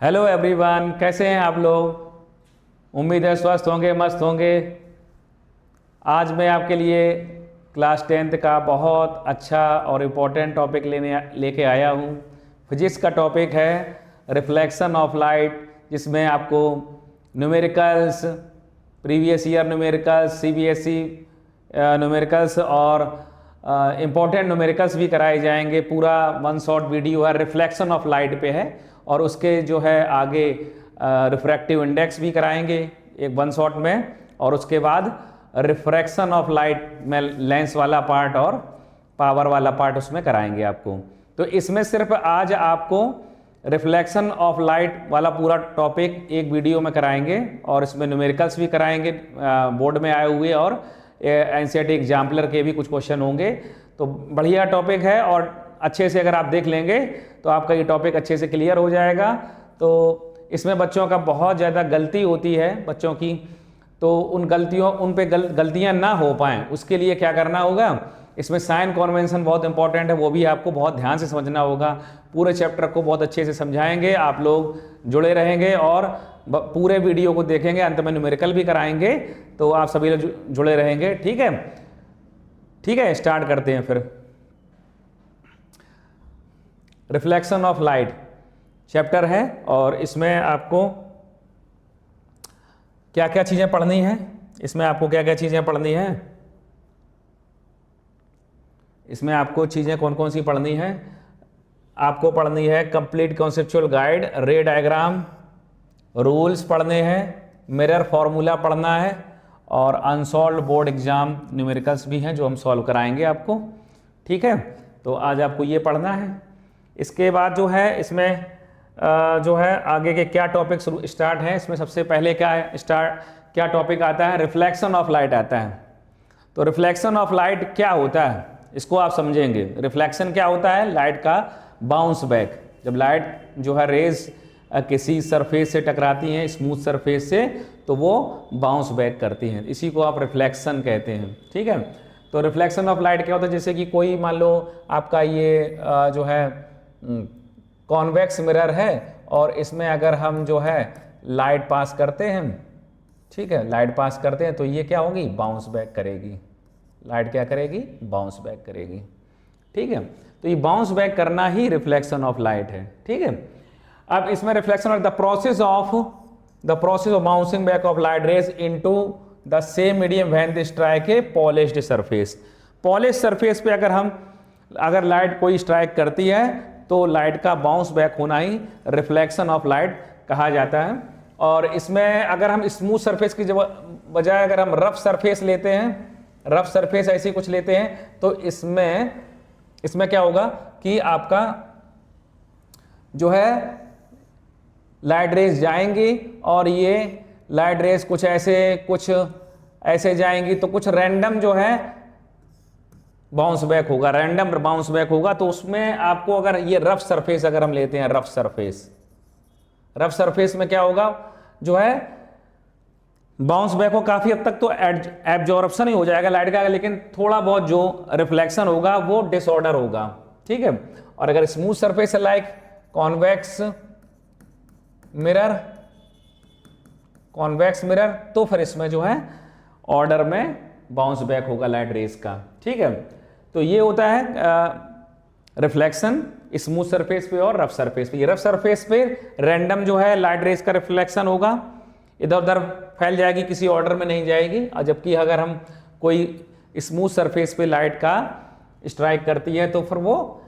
Hello everyone, कैसे हैं आप लोग। उम्मीद है स्वस्थ होंगे, मस्त होंगे। आज मैं आपके लिए क्लास 10th का बहुत अच्छा और इम्पोर्टेंट टॉपिक लेके आया हूँ। फिजिक्स का टॉपिक है रिफ्लेक्शन ऑफ लाइट, जिसमें आपको numericals, previous year numericals, CBSE numericals और इम्पोर्टेंट न्यूमेरिकल्स भी कराए जाएंगे। पूरा वन शॉट वीडियो है, रिफ्लेक्शन ऑफ लाइट पे है और उसके जो है आगे रिफ्रैक्टिव इंडेक्स भी कराएंगे एक वन शॉट में, और उसके बाद रिफ्रैक्शन ऑफ लाइट में लेंस वाला पार्ट और पावर वाला पार्ट उसमें कराएंगे आपको। तो इसमें सिर्फ आज आपको रिफ्लेक्शन ऑफ लाइट वाला पूरा टॉपिक एक वीडियो में कराएंगे और इसमें न्यूमेरिकल्स भी कराएंगे बोर्ड में आए हुए, और एनसीईआरटी एग्जाम्पलर के भी कुछ क्वेश्चन होंगे। तो बढ़िया टॉपिक है और अच्छे से अगर आप देख लेंगे तो आपका ये टॉपिक अच्छे से क्लियर हो जाएगा। तो इसमें बच्चों का बहुत ज़्यादा गलती होती है बच्चों की, तो उन पे गलतियां ना हो पाएँ उसके लिए क्या करना होगा, इसमें साइन कन्वेंशन बहुत इंपॉर्टेंट है, वो भी आपको बहुत ध्यान से समझना होगा। पूरे चैप्टर को बहुत अच्छे से समझाएंगे, आप लोग जुड़े रहेंगे और पूरे वीडियो को देखेंगे, अंत में न्यूमेरिकल भी कराएंगे, तो आप सभी लोग जुड़े रहेंगे। ठीक है, ठीक है, स्टार्ट करते हैं फिर। रिफ्लेक्शन ऑफ लाइट चैप्टर है और इसमें आपको क्या क्या चीज़ें पढ़नी है, इसमें आपको क्या क्या चीज़ें पढ़नी है, इसमें आपको चीज़ें कौन कौन सी पढ़नी है। आपको पढ़नी है कंप्लीट कॉन्सेप्चुअल गाइड, रे डायग्राम, रूल्स पढ़ने हैं, मिरर फॉर्मूला पढ़ना है और अनसॉल्व बोर्ड एग्जाम न्यूमेरिकल्स भी हैं जो हम सॉल्व कराएंगे आपको। ठीक है, तो आज आपको ये पढ़ना है। इसके बाद जो है इसमें जो है आगे के क्या टॉपिक स्टार्ट हैं, इसमें सबसे पहले क्या टॉपिक आता है, रिफ्लेक्शन ऑफ लाइट आता है। तो रिफ्लेक्शन ऑफ लाइट क्या होता है इसको आप समझेंगे। रिफ्लेक्शन क्या होता है, लाइट का बाउंस बैक। जब लाइट जो है रेज किसी सरफेस से टकराती हैं, स्मूथ सरफेस से, तो वो बाउंस बैक करती हैं, इसी को आप रिफ्लेक्शन कहते हैं। ठीक है, तो रिफ्लेक्शन ऑफ लाइट क्या होता है, जैसे कि कोई मान लो आपका ये जो है कॉन्वेक्स मिरर है और इसमें अगर हम जो है लाइट पास करते हैं, ठीक है, लाइट पास करते हैं तो ये क्या होगी, बाउंस बैक करेगी। लाइट क्या करेगी, बाउंस बैक करेगी। ठीक है, तो ये बाउंस बैक करना ही रिफ्लेक्शन ऑफ लाइट है। ठीक है, अब इसमें reflection of the process of bouncing back of light rays into the same medium when they strike a polished surface. Polish surface पे अगर लाइट कोई स्ट्राइक करती है तो लाइट का बाउंस बैक होना ही रिफ्लेक्शन ऑफ लाइट कहा जाता है। और इसमें अगर हम स्मूथ सरफेस की बजाय अगर हम रफ सरफेस लेते हैं, रफ सरफेस ऐसी कुछ लेते हैं, तो इसमें क्या होगा कि आपका जो है लाइट रेज जाएंगी और ये लाइट रेज कुछ ऐसे जाएंगी, तो कुछ रैंडम जो है बाउंस बैक होगा, रैंडम बाउंस बैक होगा। तो उसमें आपको अगर ये रफ सरफेस अगर हम लेते हैं, रफ सरफेस में क्या होगा, जो है बाउंस बैक हो, काफी हद तक तो एब्जॉर्प्शन ही हो जाएगा लाइट का, लेकिन थोड़ा बहुत जो रिफ्लेक्शन होगा वो डिसऑर्डर होगा। ठीक है, और अगर स्मूथ सरफेस है लाइक कॉन्वेक्स मिरर, तो फिर इसमें जो है ऑर्डर में बाउंस बैक होगा लाइट रेज का। ठीक है, तो ये होता है रिफ्लेक्शन स्मूथ सरफेस पे और रफ सरफेस पे। ये रफ सरफेस पे रैंडम जो है लाइट रेज का रिफ्लेक्शन होगा, इधर उधर फैल जाएगी, किसी ऑर्डर में नहीं जाएगी। और जबकि अगर हम कोई स्मूथ सरफेस पे लाइट का स्ट्राइक करती है तो फिर वो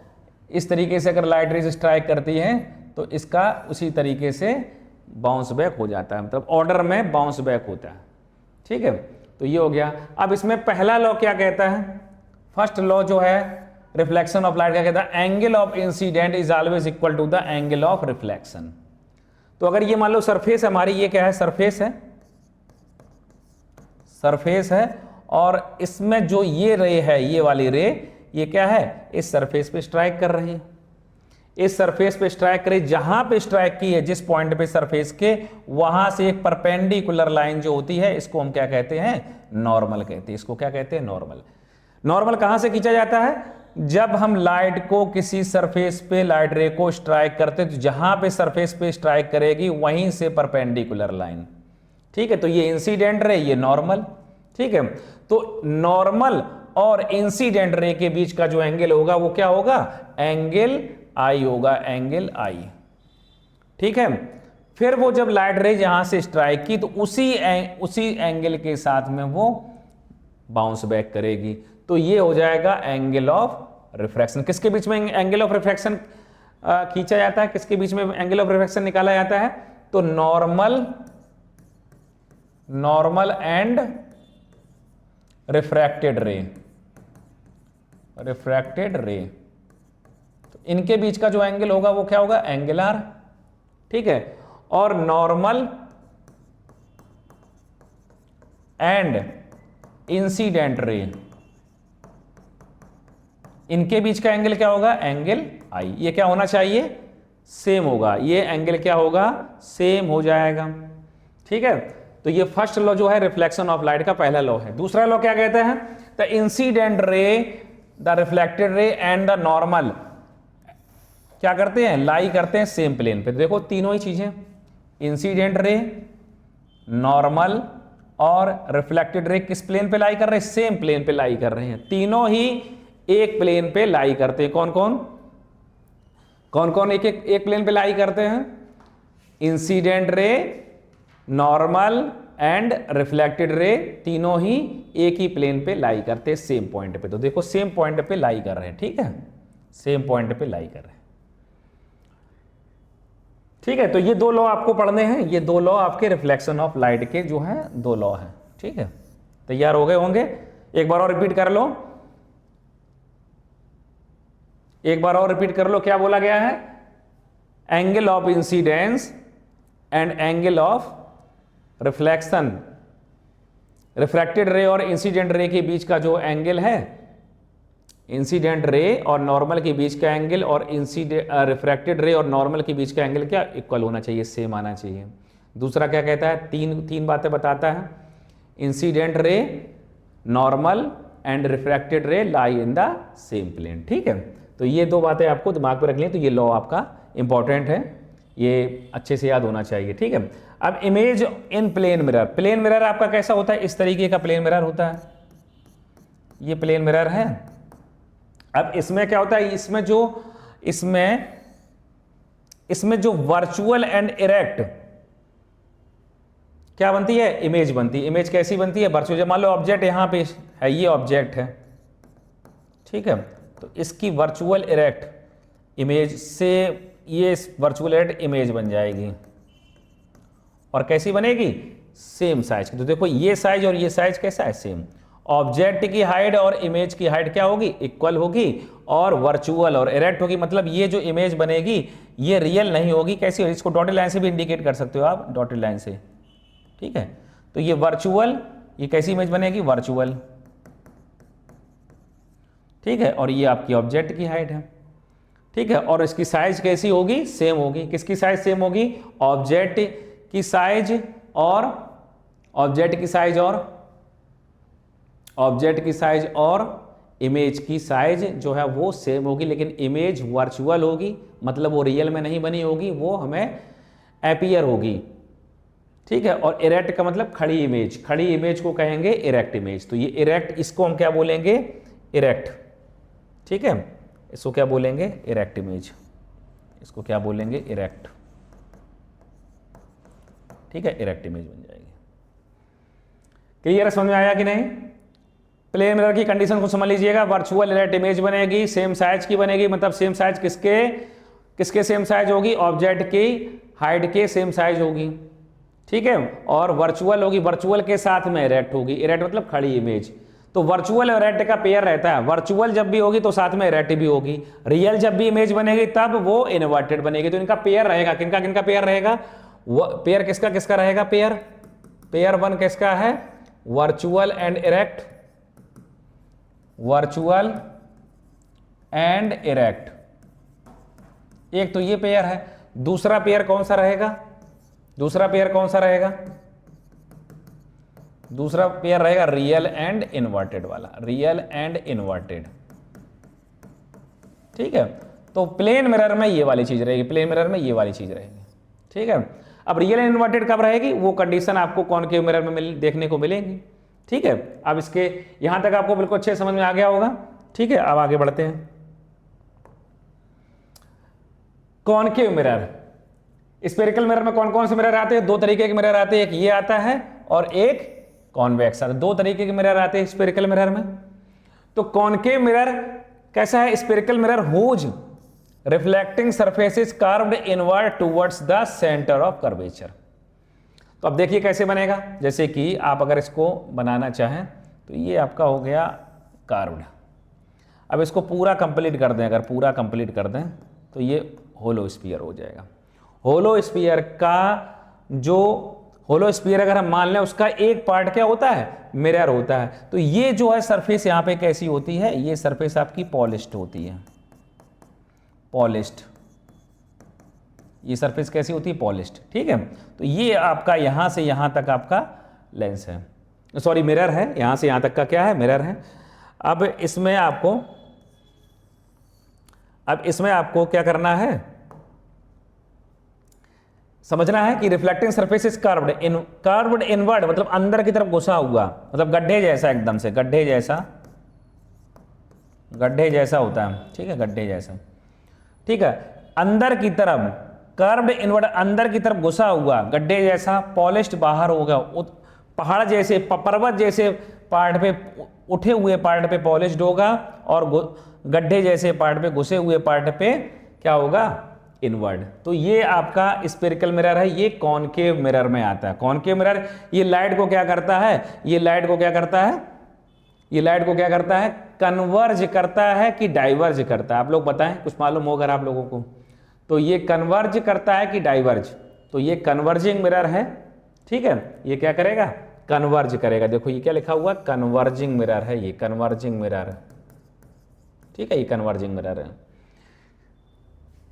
इस तरीके से अगर लाइट रेज स्ट्राइक करती है तो इसका उसी तरीके से बाउंस बैक हो जाता है, मतलब ऑर्डर में बाउंस बैक होता है। ठीक है, तो ये हो गया। अब इसमें पहला लॉ क्या कहता है, फर्स्ट लॉ जो है रिफ्लेक्शन ऑफ लाइट क्या कहता है, angle of incident is always equal to the angle of reflection. तो अगर ये मान लो सरफेस हमारी, ये क्या है, सरफेस है और इसमें जो ये रे है, ये वाली रे, ये क्या है, इस सरफेस पे स्ट्राइक कर रही है, इस सरफेस पे स्ट्राइक करे, जहां पे स्ट्राइक की है, जिस पॉइंट पे सरफेस के, वहां से एक परपेंडिकुलर लाइन जो होती है, इसको हम क्या कहते हैं, नॉर्मल कहते हैं। इसको क्या कहते हैं, नॉर्मल। नॉर्मल कहां से खींचा जाता है, जब हम लाइट को किसी सरफेस पे लाइट रे को स्ट्राइक करते तो जहां पे सरफेस पे स्ट्राइक करेगी वहीं से परपेंडिकुलर लाइन, ठीक है। तो ये इंसिडेंट रे, ये नॉर्मल, ठीक है। तो नॉर्मल और इंसिडेंट रे के बीच का जो एंगल होगा वो क्या होगा, एंगल आई होगा, एंगल आई, ठीक है। फिर वो जब लाइट रे यहां से स्ट्राइक की तो उसी एंगल के साथ में वो बाउंस बैक करेगी, तो ये हो जाएगा एंगल ऑफ रिफ्रैक्शन। किसके बीच में एंगल ऑफ रिफ्रैक्शन खींचा जाता है, किसके बीच में एंगल ऑफ रिफ्रैक्शन निकाला जाता है, तो नॉर्मल एंड रिफ्रैक्टेड रे, तो इनके बीच का जो एंगल होगा वो क्या होगा, एंगल आर, ठीक है। और नॉर्मल एंड इंसिडेंट रे, इनके बीच का एंगल क्या होगा, एंगल आई। ये क्या होना चाहिए, सेम होगा, ये एंगल क्या होगा, सेम हो जाएगा, ठीक है। तो ये फर्स्ट लॉ जो है रिफ्लेक्शन ऑफ लाइट का पहला लॉ है। दूसरा लॉ क्या कहते हैं, the incident ray, the reflected ray and the normal क्या करते हैं, लाई करते हैं सेम प्लेन पे। देखो तीनों ही चीजें, इंसिडेंट रे, नॉर्मल और रिफ्लेक्टेड रे किस प्लेन पे लाई कर रहे हैं, सेम प्लेन पे लाई कर रहे हैं। तीनों ही एक प्लेन पे लाई करते हैं। कौन कौन एक प्लेन पे लाई करते हैं, incident ray, normal and reflected ray, तीनों ही एक ही प्लेन पे लाई करते हैं सेम पॉइंट पे। तो देखो सेम पॉइंट पे लाई कर रहे हैं, ठीक है, सेम पॉइंट पे लाई कर रहे हैं, ठीक है। तो ये दो लॉ आपको पढ़ने हैं, ये दो लॉ आपके रिफ्लेक्शन ऑफ लाइट के जो है दो लॉ हैं, ठीक है। तैयार हो गए होंगे, एक बार और रिपीट कर लो, एक बार और रिपीट कर लो। क्या बोला गया है, angle of incidence and angle of reflection, refracted रे और इंसिडेंट रे के बीच का जो एंगल है, इंसिडेंट रे और नॉर्मल के बीच का एंगल और रिफ्रैक्टेड रे और नॉर्मल के बीच का एंगल क्या इक्वल होना चाहिए, सेम आना चाहिए। दूसरा क्या कहता है, तीन बातें बताता है, incident ray, normal and refracted ray lie in the same plane, ठीक है। तो ये दो बातें आपको दिमाग पे रख लें, तो ये लॉ आपका इंपॉर्टेंट है, ये अच्छे से याद होना चाहिए, ठीक है। अब image in plane mirror, plane mirror आपका कैसा होता है, इस तरीके का प्लेन मिरर होता है, ये प्लेन मिरर है। अब इसमें क्या होता है, इसमें जो वर्चुअल एंड इरेक्ट क्या बनती है, इमेज बनती है। इमेज कैसी बनती है, वर्चुअल। मान लो ऑब्जेक्ट यहां पे है, ये ऑब्जेक्ट है, ठीक है, तो इसकी वर्चुअल इरेक्ट इमेज से ये वर्चुअल इरेक्ट इमेज बन जाएगी, और कैसी बनेगी, सेम साइज की। तो देखो ये साइज और ये साइज कैसा है, सेम। ऑब्जेक्ट की हाइट और इमेज की हाइट क्या होगी, इक्वल होगी, और वर्चुअल और इरेक्ट होगी। मतलब ये जो इमेज बनेगी ये रियल नहीं होगी, कैसी होगी, इसको डॉटेड लाइन से भी इंडिकेट कर सकते हो आप, डॉटेड लाइन से, ठीक है। तो ये वर्चुअल, ये कैसी इमेज बनेगी, वर्चुअल, ठीक है। और ये आपकी ऑब्जेक्ट की हाइट है, ठीक है। और इसकी साइज कैसी होगी, सेम होगी। किसकी साइज सेम होगी, ऑब्जेक्ट की साइज और इमेज की साइज जो है वो सेम होगी, लेकिन इमेज वर्चुअल होगी, मतलब वो रियल में नहीं बनी होगी, वो हमें अपीयर होगी, ठीक है। और इरेक्ट का मतलब खड़ी इमेज को कहेंगे इरेक्ट इमेज। तो ये इरेक्ट, इसको हम क्या बोलेंगे, इरेक्ट, ठीक है, इसको क्या बोलेंगे, इरेक्ट इमेज, इसको क्या बोलेंगे, इरेक्ट, ठीक है, इरेक्ट इमेज बन जाएगी। क्लियर, समझ में आया कि नहीं। प्लेन मिरर की कंडीशन को समझ लीजिएगा, वर्चुअल इरेक्ट इमेज बनेगी, सेम साइज की बनेगी, मतलब सेम साइज किसके सेम साइज होगी, ऑब्जेक्ट की हाइट के सेम साइज होगी, ठीक है। और वर्चुअल होगी, वर्चुअल के साथ में इरेक्ट होगी, इरेक्ट मतलब खड़ी इमेज। तो वर्चुअल और इरेक्ट का पेयर रहता है, वर्चुअल जब भी होगी तो साथ में इरेक्ट भी होगी, रियल जब भी इमेज बनेगी तब वो इन्वर्टेड बनेगी। तो इनका पेयर रहेगा, किनका पेयर रहेगा, पेयर किसका रहेगा, पेयर वन किसका है, virtual and erect, virtual and erect, एक तो ये पेयर है। दूसरा पेयर कौन सा रहेगा, दूसरा पेयर रहेगा रियल एंड इन्वर्टेड वाला, रियल एंड इन्वर्टेड, ठीक है। तो प्लेन मिरर में ये वाली चीज रहेगी, प्लेन मिरर में ये वाली चीज रहेगी, ठीक है। अब रियल इन्वर्टेड कब रहेगी, वो कंडीशन आपको कॉनकेव मिरर में देखने को मिलेगी, ठीक है। अब इसके यहां तक आपको बिल्कुल अच्छे समझ में आ गया होगा, ठीक है। अब आगे बढ़ते हैं। कॉनकेव मिरर, स्फेरिकल मिरर में कौन कौन से मिरर आते हैं, दो तरीके के मिरर आते हैं, एक ये आता है और एक कॉन्वेक्स आता है। दो तरीके के मिरर आते हैं स्फेरिकल मिरर में। तो कॉनकेव मिरर कैसा है, spherical mirror whose reflecting surfaces curved inward towards the centre of curvature. तो अब देखिए कैसे बनेगा, जैसे कि आप अगर इसको बनाना चाहें तो ये आपका हो गया कार्व्ड। अब इसको पूरा कंप्लीट कर दें, अगर पूरा कंप्लीट कर दें तो ये होलो स्फीयर हो जाएगा। होलो स्फीयर का जो होलो स्फीयर अगर हम मान लें उसका एक पार्ट क्या होता है, मिरर होता है। तो ये जो है सरफेस यहाँ पे कैसी होती है, ये सरफेस आपकी पॉलिश्ड होती है, पॉलिश्ड। ये सरफेस कैसी होती है, पॉलिश्ड, ठीक है। तो ये आपका यहां से यहां तक आपका लेंस है, सॉरी मिरर है, यहां से यहां तक का क्या है, मिरर है। अब इसमें आपको क्या करना है, समझना है कि reflecting surface is curved inward, मतलब अंदर की तरफ घुसा हुआ, मतलब गड्ढे जैसा, एकदम से गड्ढे जैसा होता है, ठीक है, गड्ढे जैसा, ठीक है। अंदर की तरफ कर्व्ड इनवर्ड, अंदर की तरफ घुसा हुआ गड्ढे जैसा, पॉलिश्ड बाहर होगा, पहाड़ जैसे पर्वत जैसे पार्ट पे, उठे हुए पार्ट पे पॉलिश्ड होगा, और गड्ढे जैसे पार्ट पे, घुसे हुए पार्ट पे क्या होगा, इनवर्ड। तो ये आपका स्फेरिकल मिरर है, ये कॉनकेव मिरर में आता है। कॉनकेव मिरर ये लाइट को क्या करता है, ये लाइट को क्या करता है, कन्वर्ज करता है कि डाइवर्ज करता है, आप लोग बताएं, कुछ मालूम होगा अगर आप लोगों को। तो ये कन्वर्ज करता है कि डाइवर्ज, तो ये कन्वर्जिंग मिरर है, ठीक है। ये क्या करेगा, कन्वर्ज करेगा। देखो ये क्या लिखा हुआ, कन्वर्जिंग मिरर है, ये कन्वर्जिंग मिरर, ठीक है, ये कन्वर्जिंग मिरर है।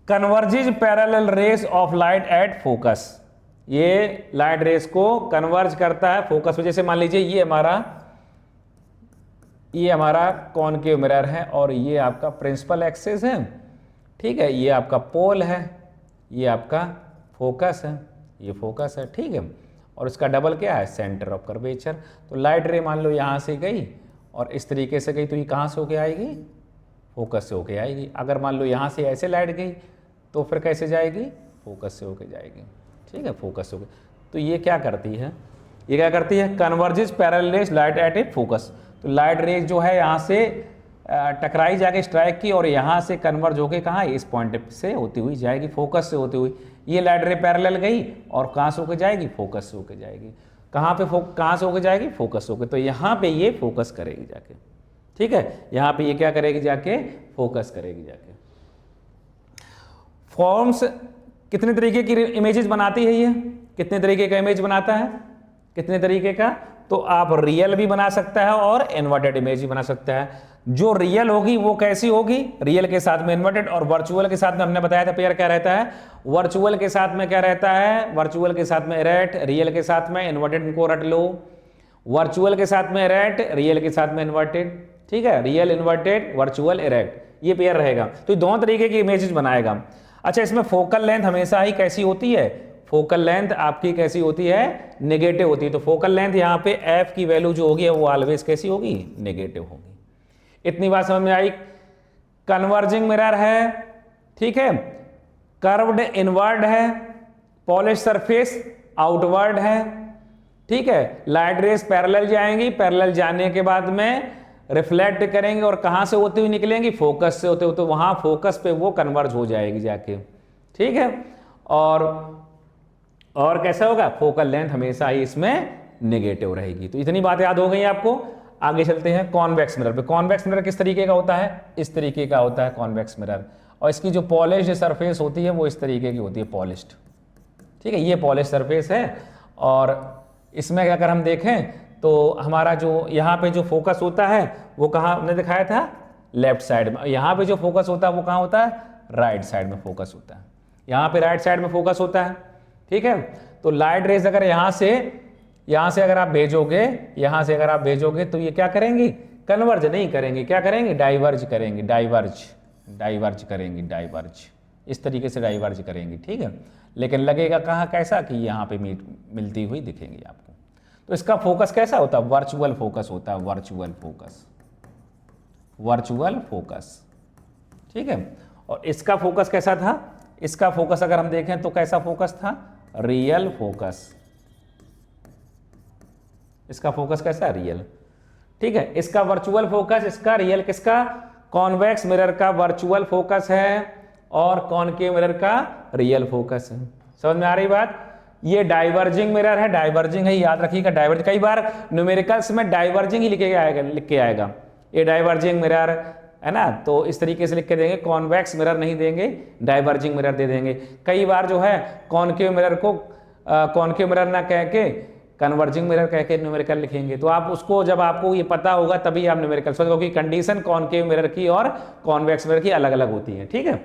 Converges parallel rays of light at focus, ये लाइट रेस को कन्वर्ज करता है फोकस पे। जैसे मान लीजिए ये हमारा कॉनकेव मिरर है और ये आपका प्रिंसिपल एक्सिस है, ठीक है, ये आपका पोल है, ये आपका फोकस है, ये फोकस है, ठीक है। और इसका डबल क्या है, सेंटर ऑफ कर्वेचर। तो लाइट रे मान लो यहाँ से गई और इस तरीके से गई, तो ये कहाँ से होके आएगी, फोकस से होके आएगी। अगर मान लो यहाँ से ऐसे लाइट गई तो फिर कैसे जाएगी, फोकस से होके जाएगी, ठीक है, फोकस से होके। तो ये क्या करती है, converges parallel raise light at A focus. तो लाइट रेज जो है यहाँ से टकराई, जाके स्ट्राइक की, और यहाँ से कन्वर्ज होके कहाँ, इस पॉइंट से होती हुई जाएगी, फोकस से होती हुई। ये लाइट रे पैरेलल गई और कहाँ से होके जाएगी, फोकस से होके जाएगी। कहाँ से होके जाएगी, फोकस से होके। तो यहाँ पे ये फोकस करेगी जाके, ठीक है, यहाँ पे ये क्या करेगी, जाके फोकस करेगी जाके। फॉर्म्स कितने तरीके की इमेजेस बनाती है, ये कितने तरीके का इमेज बनाता है, कितने तरीके का, तो आप रियल भी बना सकता है और इन्वर्टेड इमेज भी बना सकता है। जो रियल होगी वो कैसी होगी, रियल के साथ में इन्वर्टेड, और वर्चुअल के साथ में हमने बताया था पेयर क्या रहता है, वर्चुअल के साथ में क्या रहता है, वर्चुअल के साथ में इरेक्ट, रियल के साथ में इन्वर्टेड, इनको रट लो, वर्चुअल के साथ में इरेक्ट, रियल के साथ में इन्वर्टेड, ठीक है, रियल इन्वर्टेड, वर्चुअल इरेक्ट, ये पेयर रहेगा। तो ये दोनों तरीके की इमेजेस बनाएगा। अच्छा, इसमें फोकल लेंथ हमेशा ही कैसी होती है, फोकल लेंथ आपकी कैसी होती है, नेगेटिव होती है। तो फोकल लेंथ यहाँ पे एफ की वैल्यू जो होगी वो ऑलवेज कैसी होगी, नेगेटिव होगी। इतनी बात समझ में आई। कन्वर्जिंग मिरर है, ठीक है, कर्व्ड इनवर्ड है, पॉलिश सरफेस आउटवर्ड है, ठीक है। लाइट रेस पैरेलल जाएंगी, पैरेलल जाने के बाद में रिफ्लेक्ट करेंगे और कहां से होती हुई निकलेंगी, फोकस से होते हुए, तो वहां फोकस पे वो कन्वर्ज हो जाएगी जाके, ठीक है। और कैसा होगा, फोकल लेंथ हमेशा ही इसमें नेगेटिव रहेगी। तो इतनी बात याद हो गई आपको। आगे चलते हैं कॉन्वेक्स मिरर पे। कॉन्वेक्स मिरर किस तरीके का होता है, इस तरीके का होता है कॉन्वेक्स मिरर, और इसकी जो पॉलिश्ड सरफेस होती है वो इस तरीके की होती है, पॉलिश्ड, ठीक है, ये पॉलिश सरफेस है। और इसमें अगर हम देखें तो हमारा जो यहाँ पे जो फोकस होता है वो कहाँ हमने दिखाया था, लेफ्ट साइड में। यहाँ पे जो फोकस होता है वो कहाँ होता है, राइट साइड में फोकस होता है। यहाँ पे राइट साइड में फोकस होता है, ठीक है। तो लाइट रेज अगर यहाँ से अगर आप भेजोगे तो ये क्या करेंगी, कन्वर्ज नहीं करेंगे, क्या करेंगे, डाइवर्ज करेंगे, डाइवर्ज, डाइवर्ज करेंगी, डाइवर्ज इस तरीके से डाइवर्ज करेंगी, ठीक है। लेकिन लगेगा कहाँ, कैसा कि यहाँ पे मिलती हुई दिखेंगी आपको। तो इसका फोकस कैसा होता है, वर्चुअल फोकस होता है, वर्चुअल फोकस, वर्चुअल फोकस, ठीक है। और इसका फोकस कैसा था, इसका फोकस अगर हम देखें तो कैसा फोकस था, रियल फोकस। इसका फोकस कैसा, रियल, ठीक है। इसका वर्चुअल फोकस, इसका रियल, किसका, कॉन्वेक्स मिरर का वर्चुअल फोकस है और कॉनकेव मिरर का रियल फोकस है। समझ में आ रही बात। ये डाइवर्जिंग मिरर है, डाइवर्जिंग है, याद रखिएगा डाइवर्ज, कई बार न्यूमेरिकल्स में डाइवर्जिंग ही लिख के आएगा, ये डाइवर्जिंग मिरर है ना, तो इस तरीके से लिख के देंगे, कॉन्वेक्स मिरर नहीं देंगे, डाइवर्जिंग मिरर दे देंगे। कई बार जो है कॉनकेव मिरर को कॉनकेव मिरर ना कह के कन्वर्जिंग मिरर कह के न्यूमेरिकल लिखेंगे। तो आप उसको, जब आपको ये पता होगा तभी आप न्यूमेरिकल सोचो, क्योंकि कंडीशन कॉनकेव मिरर की और कॉन्वेक्स मिरर की अलग अलग होती है, ठीक है।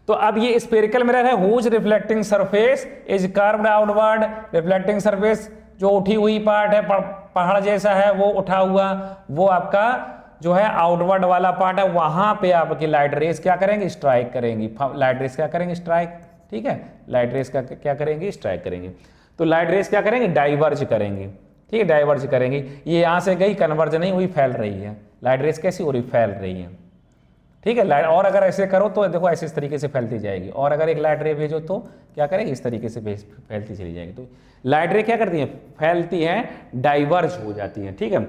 तो अब ये स्फेरिकल मिरर है, whose reflecting surface is curved outward, reflecting surface जो उठी हुई पार्ट है, पहाड़ जैसा है वो उठा हुआ, वो आपका जो है आउटवर्ड वाला पार्ट है, वहां पे आपकी लाइट रेस क्या करेंगे, स्ट्राइक करेंगे, लाइट रेस क्या करेंगे, स्ट्राइक, ठीक है। लाइट रेस का क्या करेंगे, स्ट्राइक करेंगे। तो लाइट रेस क्या करेंगे, डाइवर्ज करेंगे, ठीक है, डाइवर्ज करेंगे। ये यहां से गई, कन्वर्ज नहीं हुई, फैल रही है। लाइट रेस कैसी हो रही, फैल रही है, ठीक है। लाइट, और अगर ऐसे करो तो देखो ऐसे इस तरीके से फैलती जाएगी, और अगर एक लाइट रे भेजो तो क्या करेगी, इस तरीके से फैलती चली जाएगी। तो लाइट रे क्या करती है, फैलती है, डाइवर्ज हो जाती है, ठीक है।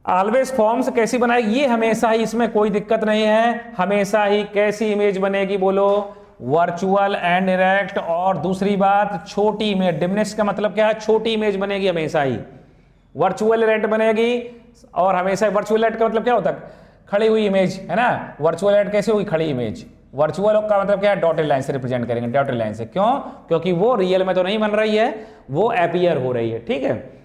ऑलवेज फॉर्म्स कैसी बनाएगी, ये हमेशा ही, इसमें कोई दिक्कत नहीं है, हमेशा ही कैसी इमेज बनेगी, बोलो वर्चुअल एंड डायरेक्ट। और दूसरी बात, छोटी इमेज, डिमिनिश का मतलब क्या है, छोटी इमेज बनेगी हमेशा ही, वर्चुअल डायरेक्ट बनेगी। और हमेशा वर्चुअल डायरेक्ट का मतलब क्या होता है, खड़ी हुई इमेज, है ना। वर्चुअल डायरेक्ट कैसे हुई, खड़ी इमेज। वर्चुअल का मतलब क्या है, डॉटेड लाइन से रिप्रेजेंट करेंगे, डॉटेड लाइन से, क्यों, क्योंकि वो रियल में तो नहीं बन रही है, वो अपीयर हो रही है, ठीक है।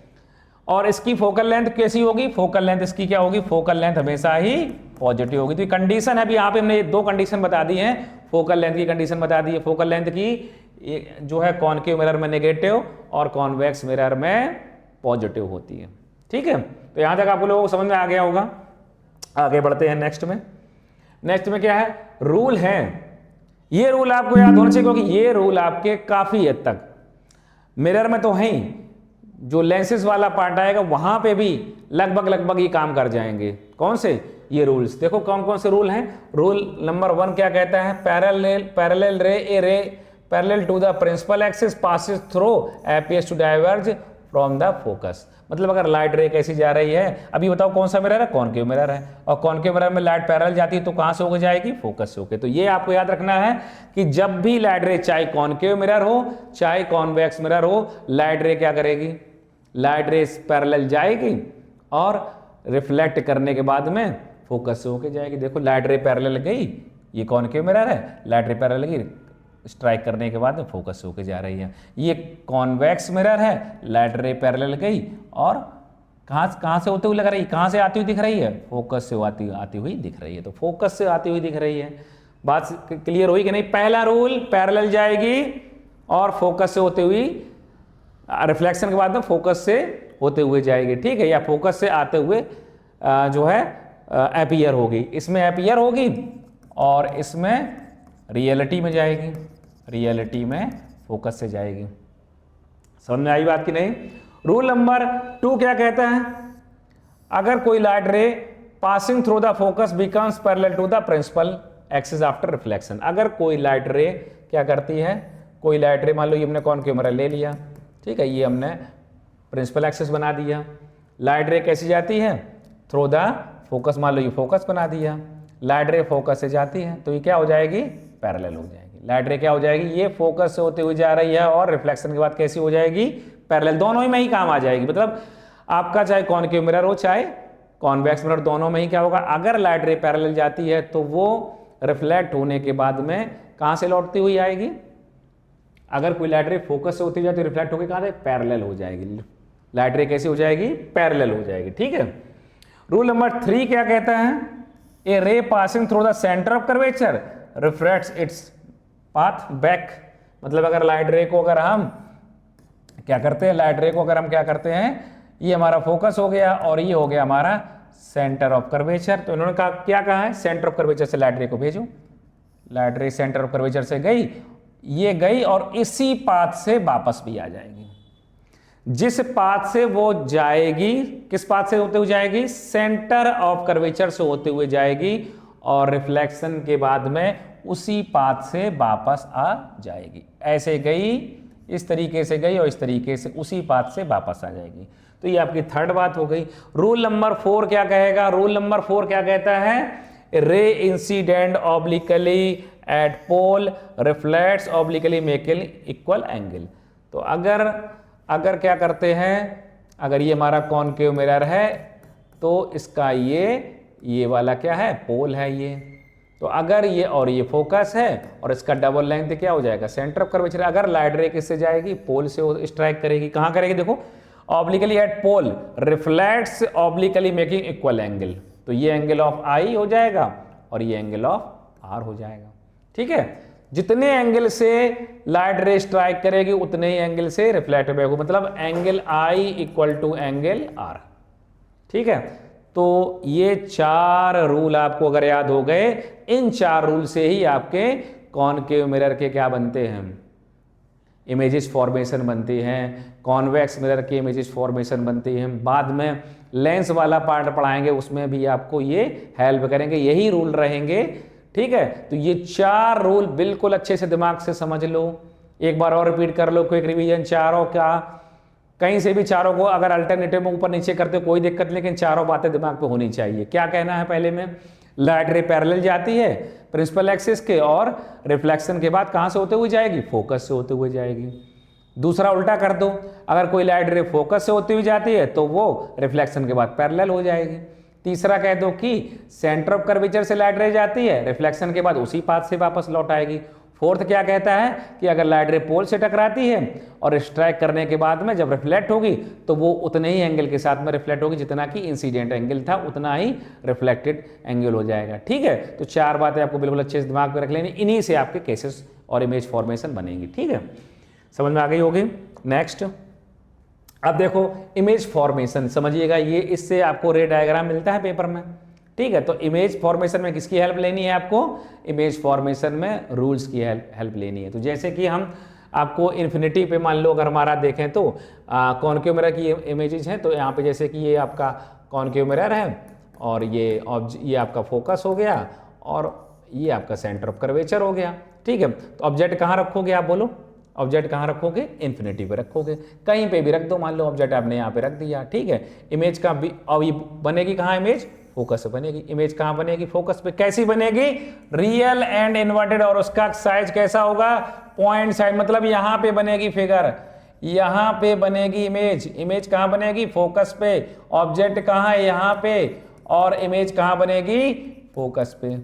और इसकी फोकल लेंथ कैसी होगी, फोकल लेंथ इसकी क्या होगी, फोकल लेंथ हमेशा ही पॉजिटिव होगी। तो ये कंडीशन है, अभी यहाँ पे हमने दो कंडीशन बता दी है, फोकल लेंथ की कंडीशन बता दी है। फोकल लेंथ की जो है कॉनकेव मिरर में नेगेटिव और कॉन्वेक्स मिरर में पॉजिटिव होती है, ठीक है। तो यहाँ तक आप लोगों को समझ में आ गया होगा। आगे बढ़ते हैं नेक्स्ट में। नेक्स्ट में क्या है, रूल है। ये रूल आपको याद होना चाहिए, क्योंकि ये रूल आपके काफी हद तक मिरर में तो है ही, जो लेंसेज वाला पार्ट आएगा वहां पे भी लगभग ये काम कर जाएंगे। कौन से, ये रूल्स देखो कौन कौन से रूल हैं। रूल नंबर 1 क्या कहता है, parallel ray, a ray parallel to the principal axis passes through appears to diverge from the focus. मतलब अगर लाइट रे कैसी जा रही है, अभी बताओ कौन सा मिरर है, कॉनकेव मिरर है, और कॉनकेव मिरर में लाइट पैरेलल जाती है तो कहां से होकर जाएगी, फोकस से होकर। तो ये आपको याद रखना है कि जब भी लाइट रे, चाहे कॉनकेव मिरर हो चाहे कॉन्वेक्स मिरर हो, लाइट रे क्या करेगी, लाइट रे पैरेलल जाएगी और रिफ्लेक्ट करने के बाद में फोकस से होकर जाएगी। देखो लाइट रे पैरेलल गई, ये कॉनकेव मिरर है, लाइट रे पैरेलल गई, स्ट्राइक करने के बाद में फोकस होकर जा रही है। ये कॉन्वेक्स मिरर है, लाइट रे पैरेलल गई और कहां से होते हुए लग रही है, कहां से आती हुई दिख रही है, फोकस से आती हुई दिख रही है। तो फोकस से आती हुई दिख रही है। बात क्लियर हुई कि नहीं। पहला रूल, पैरेलल जाएगी और फोकस से होते हुई, रिफ्लेक्शन के बाद में फोकस से होते हुए जाएगी, ठीक है, या फोकस से आते हुए जो है अपीयर होगी। इसमें अपीयर होगी और इसमें रियलिटी में जाएगी, रियलिटी में फोकस से जाएगी। समझ में आई बात की नहीं। रूल नंबर 2 क्या कहता है, अगर कोई light ray passing through the focus becomes parallel to the principal axis after reflection. अगर कोई लाइट रे क्या करती है, कोई लाइट रे, मान लो ये हमने कॉनकेव मिरर ले लिया, ठीक है, ये हमने प्रिंसिपल एक्सिस बना दिया। लाइट रे कैसी जाती है, थ्रू द फोकस, मान लो ये फोकस बना दिया, लाइट रे फोकस से जाती है तो ये क्या हो जाएगी, पैरेलल हो जाएगी। लाइट रे क्या हो जाएगी, ये फोकस से होते हुए जा रही है और रिफ्लेक्शन के बाद कैसी हो जाएगी, पैरेलल। दोनों ही में ही काम आ जाएगी। मतलब आपका चाहे कॉनकेव मिरर हो चाहे कॉन्वेक्स मिरर, दोनों में ही क्या होगा, अगर लाइट रे पैरेलल जाती है तो वो रिफ्लेक्ट होने के बाद में कहां से लौटती हुई आएगी। अगर कोई लाइट रे फोकस से होती जाती है, रिफ्लेक्ट होकर कहां से, पैरेलल हो जाएगी। लाइट रे कैसी हो जाएगी, पैरेलल हो जाएगी, ठीक है। रूल नंबर 3 क्या कहता है, a ray passing through the centre of curvature reflects its path back. मतलब अगर लाइट रे को अगर हम क्या करते हैं, लाइट रे को अगर हम क्या करते हैं, ये हमारा फोकस हो गया और ये हो गया हमारा सेंटर ऑफ कर्वेचर। तो इन्होंने कहा, क्या कहा है, सेंटर ऑफ कर्वेचर से लाइट रे को भेजो। लाइट रे सेंटर ऑफ कर्वेचर से गई, ये गई और इसी पाथ से वापस भी आ जाएगी। जिस पाथ से वो जाएगी, किस पाथ से होते हुए जाएगी, सेंटर ऑफ कर्वेचर से होते हुए जाएगी और रिफ्लेक्शन के बाद में उसी पाथ से वापस आ जाएगी। ऐसे गई, इस तरीके से गई और इस तरीके से उसी पाथ से वापस आ जाएगी। तो ये आपकी थर्ड बात हो गई। रूल नंबर 4 क्या कहेगा, रूल नंबर 4 क्या कहता है, ray incident obliquely at pole reflects obliquely making equal angle. तो अगर क्या करते हैं, अगर ये हमारा कॉनकेव मिरर है तो इसका ये वाला क्या है, पोल है ये। तो अगर ये और ये फोकस है और इसका डबल लेंथ क्या हो जाएगा, सेंटर ऑफ कर्वेचर। अगर लाइट रे किससे जाएगी, पोल से स्ट्राइक करेगी। कहां करेगी, देखो obliquely at pole reflects obliquely making equal angle. तो ये एंगल ऑफ आई हो जाएगा और ये एंगल ऑफ आर हो जाएगा। ठीक है, जितने एंगल से लाइट रे स्ट्राइक करेगी उतने ही एंगल से रिफ्लेक्ट बैक होगा, मतलब angle i equal to angle r. ठीक है, तो ये 4 रूल आपको अगर याद हो गए, इन 4 रूल से ही आपके कॉनकेव मिरर के क्या बनते हैं, इमेजेस फॉर्मेशन बनती हैं। कॉन्वेक्स मिरर की इमेजेस फॉर्मेशन बनती हैं। बाद में लेंस वाला पार्ट पढ़ाएंगे, उसमें भी आपको ये हेल्प करेंगे, यही रूल रहेंगे। ठीक है, तो ये 4 रूल बिल्कुल अच्छे से दिमाग से समझ लो। एक बार और रिपीट कर लो, क्विक रिवीजन। चारों का कहीं से भी चारों को अगर अल्टरनेटिव में ऊपर नीचे करते हो कोई दिक्कत नहीं, लेकिन चारों बातें दिमाग पे होनी चाहिए। क्या कहना है, पहले में लाइट रे पैरेलल जाती है प्रिंसिपल एक्सिस के और रिफ्लेक्शन के बाद कहां से होते हुए जाएगी, फोकस से होते हुए जाएगी। दूसरा उल्टा कर दो, अगर कोई लाइट रे फोकस से होती हुई जाती है तो वो रिफ्लेक्शन के बाद पैरेलल हो जाएगी। तीसरा कह दो कि सेंटर ऑफ कर्वेचर से लाइट रे जाती है, रिफ्लेक्शन के बाद उसी पाथ से वापस लौट आएगी। फोर्थ क्या कहता है कि अगर लाइट रे पोल से टकराती है और स्ट्राइक करने के बाद में जब रिफ्लेक्ट होगी तो वो उतने ही एंगल के साथ में रिफ्लेक्ट होगी जितना कि इंसिडेंट एंगल था, उतना ही रिफ्लेक्टेड एंगल हो जाएगा। ठीक है, तो 4 बातें आपको बिल्कुल अच्छे से दिमाग में रख लेनी, इन्हीं से आपके केसेस और इमेज फॉर्मेशन बनेंगी। ठीक है, समझ में आ गई होगी। नेक्स्ट, अब देखो इमेज फॉर्मेशन समझिएगा, ये इससे आपको रे डायग्राम मिलता है पेपर में। ठीक है, तो इमेज फॉर्मेशन में किसकी हेल्प लेनी है आपको, इमेज फॉर्मेशन में रूल्स की हेल्प लेनी है। तो जैसे कि हम आपको इन्फिनिटी पे मान लो अगर हमारा देखें तो कॉनकेव मिरर की इमेजेस हैं। तो यहाँ पे जैसे कि ये आपका कॉनकेव मिरर है और ये आपका फोकस हो गया और ये आपका सेंटर ऑफ कर्वेचर हो गया। ठीक है, तो ऑब्जेक्ट कहाँ रखोगे आप बोलो, ऑब्जेक्ट कहाँ रखोगे, इन्फिनिटी पे रखोगे, कहीं पे भी रख दो। मान लो ऑब्जेक्ट आपने यहाँ पे रख दिया। ठीक है, इमेज का भी अब ये बनेगी कहाँ, इमेज फोकस पे बनेगी। इमेज कहाँ बनेगी, फोकस पे। कैसी बनेगी, रियल एंड इन्वर्टेड, और उसका साइज कैसा होगा, पॉइंट साइज, मतलब यहाँ पे बनेगी फिगर, यहाँ पे बनेगी इमेज। इमेज कहाँ बनेगी, फोकस पे। ऑब्जेक्ट कहाँ है, यहाँ पे, और इमेज कहाँ बनेगी, फोकस पे।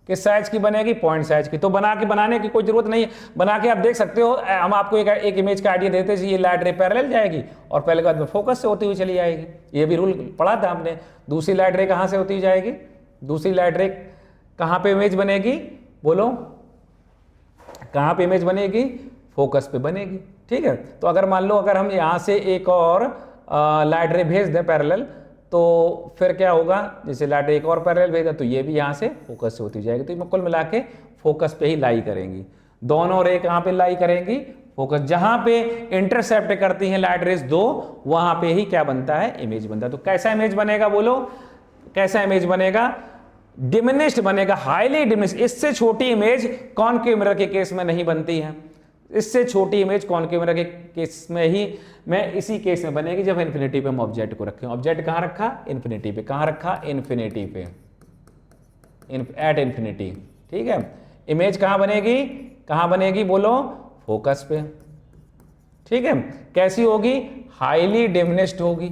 किस साइज की बनेगी, पॉइंट साइज की। तो बनाने की कोई जरूरत नहीं है, बना के आप देख सकते हो। हम आपको एक इमेज का आइडिया देते हैं, ये लाइट रे पैरेलल जाएगी और पहले के बाद में फोकस से होती हुई चली जाएगी। ये भी रूल पढ़ा था आपने। दूसरी लाइट रे कहाँ से होती जाएगी, दूसरी लाइट रे कहाँ पे इमेज बनेगी, बोलो कहाँ पे इमेज बनेगी, फोकस पे बनेगी। ठीक है, तो अगर मान लो अगर हम यहाँ से एक और लाइट रे भेज दें पैरेलल, तो फिर क्या होगा, जैसे लाइट एक और पैरेलल भेजा तो ये भी यहाँ से फोकस से होती जाएगी। तो ये कुल मिला के फोकस पे ही लाई करेंगी। दोनों रे कहाँ पे लाई करेंगी, फोकस। जहां पे इंटरसेप्ट करती हैं लाइट रेज दो, वहां पे ही क्या बनता है, इमेज बनता है। तो कैसा इमेज बनेगा बोलो, कैसा इमेज बनेगा, डिमिनिश्ड बनेगा, हाईली डिमिनिश्ड। इससे छोटी इमेज कॉनकेव मिरर के केस में नहीं बनती है। इससे छोटी इमेज कॉनकेव मिरर के केस में ही इसी केस में बनेगी जब इन्फिनिटी पे हम ऑब्जेक्ट को रखें। ऑब्जेक्ट कहां रखा, इन्फिनिटी पे। कहां रखा, इन्फिनिटी पे, एट इन्फिनिटी। ठीक है, इमेज कहां बनेगी बोलो, फोकस पे। ठीक है, कैसी होगी, हाईली डिमिनिश्ड होगी।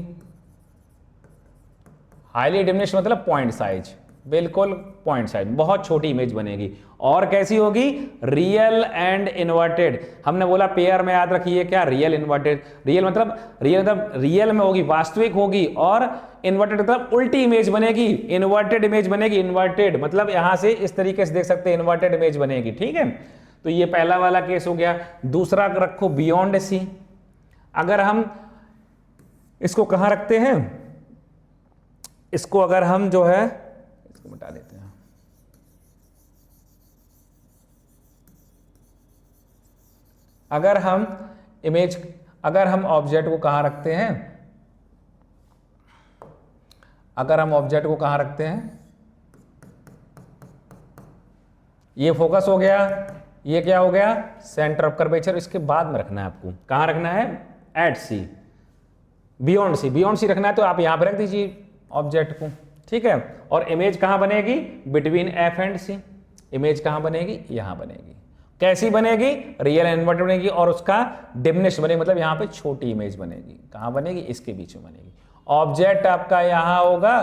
हाईली डिमिनिश्ड मतलब पॉइंट साइज, बिल्कुल पॉइंट साइज, बहुत छोटी इमेज बनेगी। और कैसी होगी, रियल एंड इन्वर्टेड। हमने बोला पेयर में याद रखिए क्या, रियल इन्वर्टेड। रियल मतलब रियल में होगी, वास्तविक होगी, और इन्वर्टेड मतलब उल्टी इमेज बनेगी, इन्वर्टेड इमेज बनेगी। इन्वर्टेड मतलब यहां से इस तरीके से देख सकते हैं, इन्वर्टेड इमेज बनेगी। ठीक है, तो ये पहला वाला केस हो गया। दूसरा रखो बियॉन्ड सी। अगर हम इसको कहां रखते हैं, इसको अगर हम जो है इसको मिटा देते हैं, अगर हम ऑब्जेक्ट को कहां रखते हैं, अगर हम ऑब्जेक्ट को कहां रखते हैं, ये फोकस हो गया, ये क्या हो गया, सेंटर ऑफ कर्वेचर। इसके बाद में रखना है आपको, कहां रखना है, एट सी, बियॉन्ड सी, बियॉन्ड सी रखना है तो आप यहां पर रख दीजिए ऑब्जेक्ट को, ठीक है। और इमेज कहां बनेगी, between F and C. Image कहां बनेगी, यहां बनेगी। कैसी बनेगी, रियल एंड इन्वर्टेड बनेगी, और उसका डिमिनिश बनेगी, मतलब यहां पे छोटी इमेज बनेगी। कहां बनेगी, इसके बीच में बनेगी। ऑब्जेक्ट आपका यहां होगा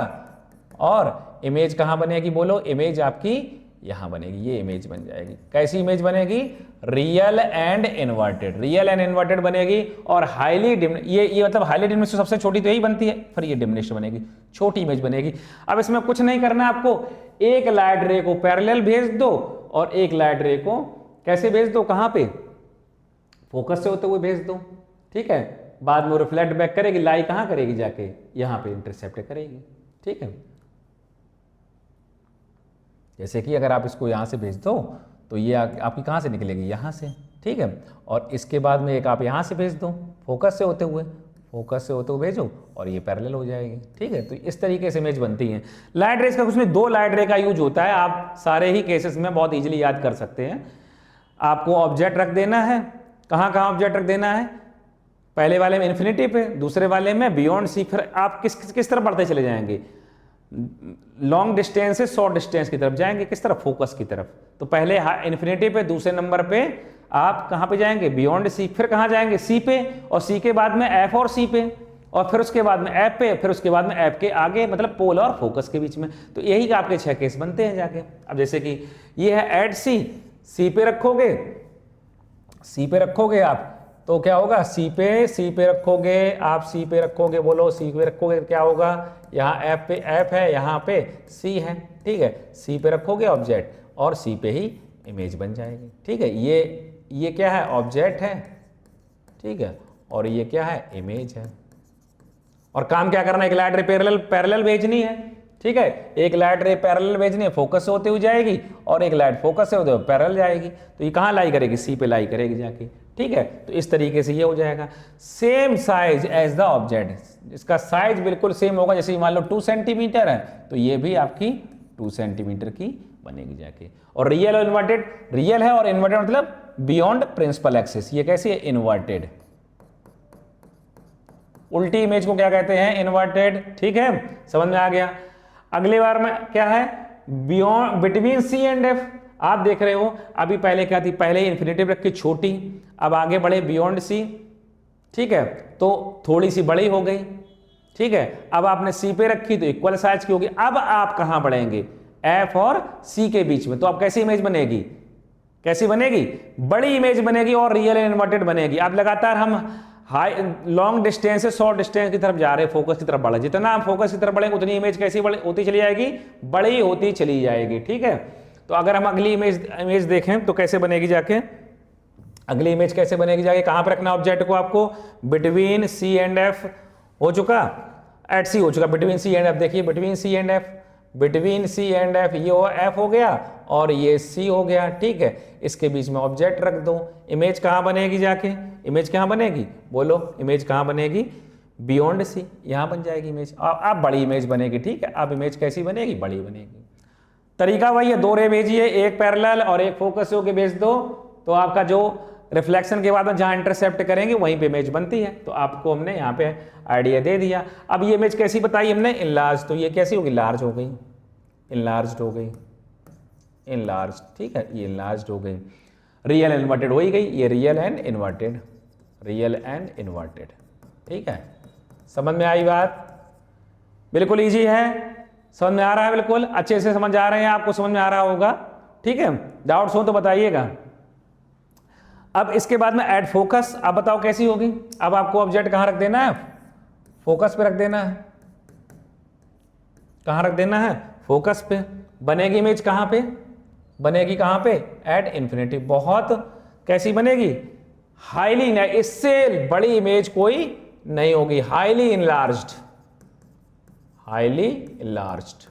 और इमेज कहां बनेगी, बोलो, इमेज आपकी यहां बनेगी, ये इमेज बन जाएगी। कैसी इमेज बनेगी, real and inverted, real and inverted बनेगी। और हाईली ये मतलब हाईली डिमिनिश सबसे छोटी तो यही बनती है, फिर ये डिमिनिश बनेगी, छोटी इमेज बनेगी। अब इसमें कुछ नहीं करना है आपको, एक लाइट रे को पैरेलल भेज दो और एक लाइट रे को कैसे भेज दो, कहां पे, फोकस से होते हुए भेज दो, ठीक है। बाद में रिफ्लेक्ट बैक करेगी, लाई कहां करेगी, जाके यहां पे इंटरसेप्ट करेगी, ठीक है। जैसे कि अगर आप इसको यहाँ से भेज दो तो ये आपकी कहाँ से निकलेगी, यहाँ से, ठीक है। और इसके बाद में एक आप यहाँ से भेज दो, फोकस से होते हुए भेजो और ये पैरेलल हो जाएगी, ठीक है। तो इस तरीके से इमेज बनती है। लाइट रेज का कुछ नहीं, दो लाइट रे का यूज होता है, आप सारे ही केसेस में बहुत इजीली याद कर सकते हैं। आपको ऑब्जेक्ट रख देना है, कहाँ कहाँ ऑब्जेक्ट रख देना है, पहले वाले में इन्फिनिटी पे, दूसरे वाले में बियॉन्ड सी। फिर आप किस तरफ बढ़ते चले जाएंगे, लॉन्ग डिस्टेंस से शॉर्ट डिस्टेंस की तरफ जाएंगे, किस तरफ, फोकस की तरफ। तो पहले इन्फिनिटी पे, दूसरे नंबर पे आप कहां पे जाएंगे, बियॉन्ड सी। फिर कहां जाएंगे, सी पे, और सी के बाद में एफ और सी पे, और फिर उसके बाद में एफ पे, फिर उसके बाद में एफ के आगे, मतलब पोल और फोकस के बीच में। तो यही का आपके 6 केस बनते हैं जाके। अब जैसे कि ये है एट सी, सी पे रखोगे आप तो क्या होगा, सी पे रखोगे आप, सी पे रखोगे, बोलो, सी पे रखोगे क्या होगा, यहाँ एफ है, यहाँ पे सी है, ठीक है। सी पे रखोगे ऑब्जेक्ट और सी पे ही इमेज बन जाएगी, ठीक है। ये क्या है, ऑब्जेक्ट है, ठीक है, और ये क्या है, इमेज है। और काम क्या करना है, एक लाइट रे पैरेलल भेजनी है, ठीक है। एक लाइट रे पैरेलल भेजनी है, फोकस से होते हुए जाएगी, और एक लाइट फोकस से होते हुए पैरेलल जाएगी। तो ये कहाँ लाई करेगी, सी पे लाई करेगी जाके, ठीक है। तो इस तरीके से ये हो जाएगा। Same size as the object, इसका साइज बिल्कुल सेम होगा। जैसे मान लो 2 सेंटीमीटर है तो ये भी आपकी 2 सेंटीमीटर की बनेगी जाके। और रियल और इन्वर्टेड, रियल है और इन्वर्टेड मतलब बियॉन्ड प्रिंसिपल एक्सिस। ये कैसी है, इन्वर्टेड। उल्टी इमेज को क्या कहते हैं, इन्वर्टेड, ठीक है, समझ में आ गया। अगले बार में क्या है, beyond, between C and F. आप देख रहे हो अभी पहले क्या थी, पहले इन्फिनिटी रखी छोटी, अब आगे बढ़े बियॉन्ड सी, ठीक है, तो थोड़ी सी बड़ी हो गई, ठीक है। अब आपने सी पे रखी तो इक्वल साइज की होगी। अब आप कहां बढ़ेंगे, एफ और सी के बीच में, तो अब कैसी इमेज बनेगी, कैसी बनेगी, बड़ी इमेज बनेगी और रियल एंड इन्वर्टेड बनेगी। अब लगातार हम हाई लॉन्ग डिस्टेंस से शॉर्ट डिस्टेंस की तरफ जा रहे हैं, फोकस की तरफ बढ़े, जितना हम फोकस की तरफ बढ़ेंगे उतनी इमेज कैसी बड़ी होती चली जाएगी, बड़ी होती चली जाएगी, ठीक है। तो अगर हम अगली इमेज देखें तो कैसे बनेगी जाके, अगली इमेज कैसे बनेगी जाके, कहां पर रखना ऑब्जेक्ट को आपको, बिटवीन सी एंड एफ हो चुका, एट सी हो चुका, बिटवीन सी एंड एफ। देखिए between C and F, between C and F, ये एफ हो गया और ये सी हो गया, ठीक है। इसके बीच में ऑब्जेक्ट रख दो। इमेज कहां बनेगी जाके, इमेज कहां बनेगी, बोलो, इमेज कहां बनेगी, बियॉन्ड सी, यहां बन जाएगी इमेज। अब बड़ी इमेज बनेगी, ठीक है। अब इमेज कैसी बनेगी, बड़ी बनेगी। तरीका वही है, 2 रे भेजिए, एक पैरेलल और एक फोकस होके भेज दो, तो आपका जो रिफ्लेक्शन के बाद में जहां इंटरसेप्ट करेंगे वहीं पे इमेज बनती है। तो आपको हमने यहाँ पे आइडिया दे दिया। अब ये इमेज कैसी बताई हमने, इनलार्ज। तो ये कैसी होगी, लार्ज हो गई, इनलार्ज हो गई, इनलार्ज, ठीक है, ये इनलार्ज हो गई। रियल इन्वर्टेड हो ही गई, ये real and inverted, real and inverted, ठीक है। समझ में आई बात, बिल्कुल इजी है, समझ में आ रहा है, बिल्कुल अच्छे से समझ आ रहे हैं, आपको समझ में आ रहा होगा, ठीक है। डाउट्स हो तो बताइएगा। अब इसके बाद में ऐड फोकस, अब बताओ कैसी होगी। अब आपको ऑब्जेक्ट कहां रख देना है, फोकस पे रख देना है। कहां रख देना है, फोकस पे। बनेगी इमेज कहां पे, बनेगी कहां पे, एट इन्फिनिटी। बहुत कैसी बनेगी, हाईली, इससे बड़ी इमेज कोई नहीं होगी, हाईली इनलार्ज्ड, हाईली इनलार्ज्ड।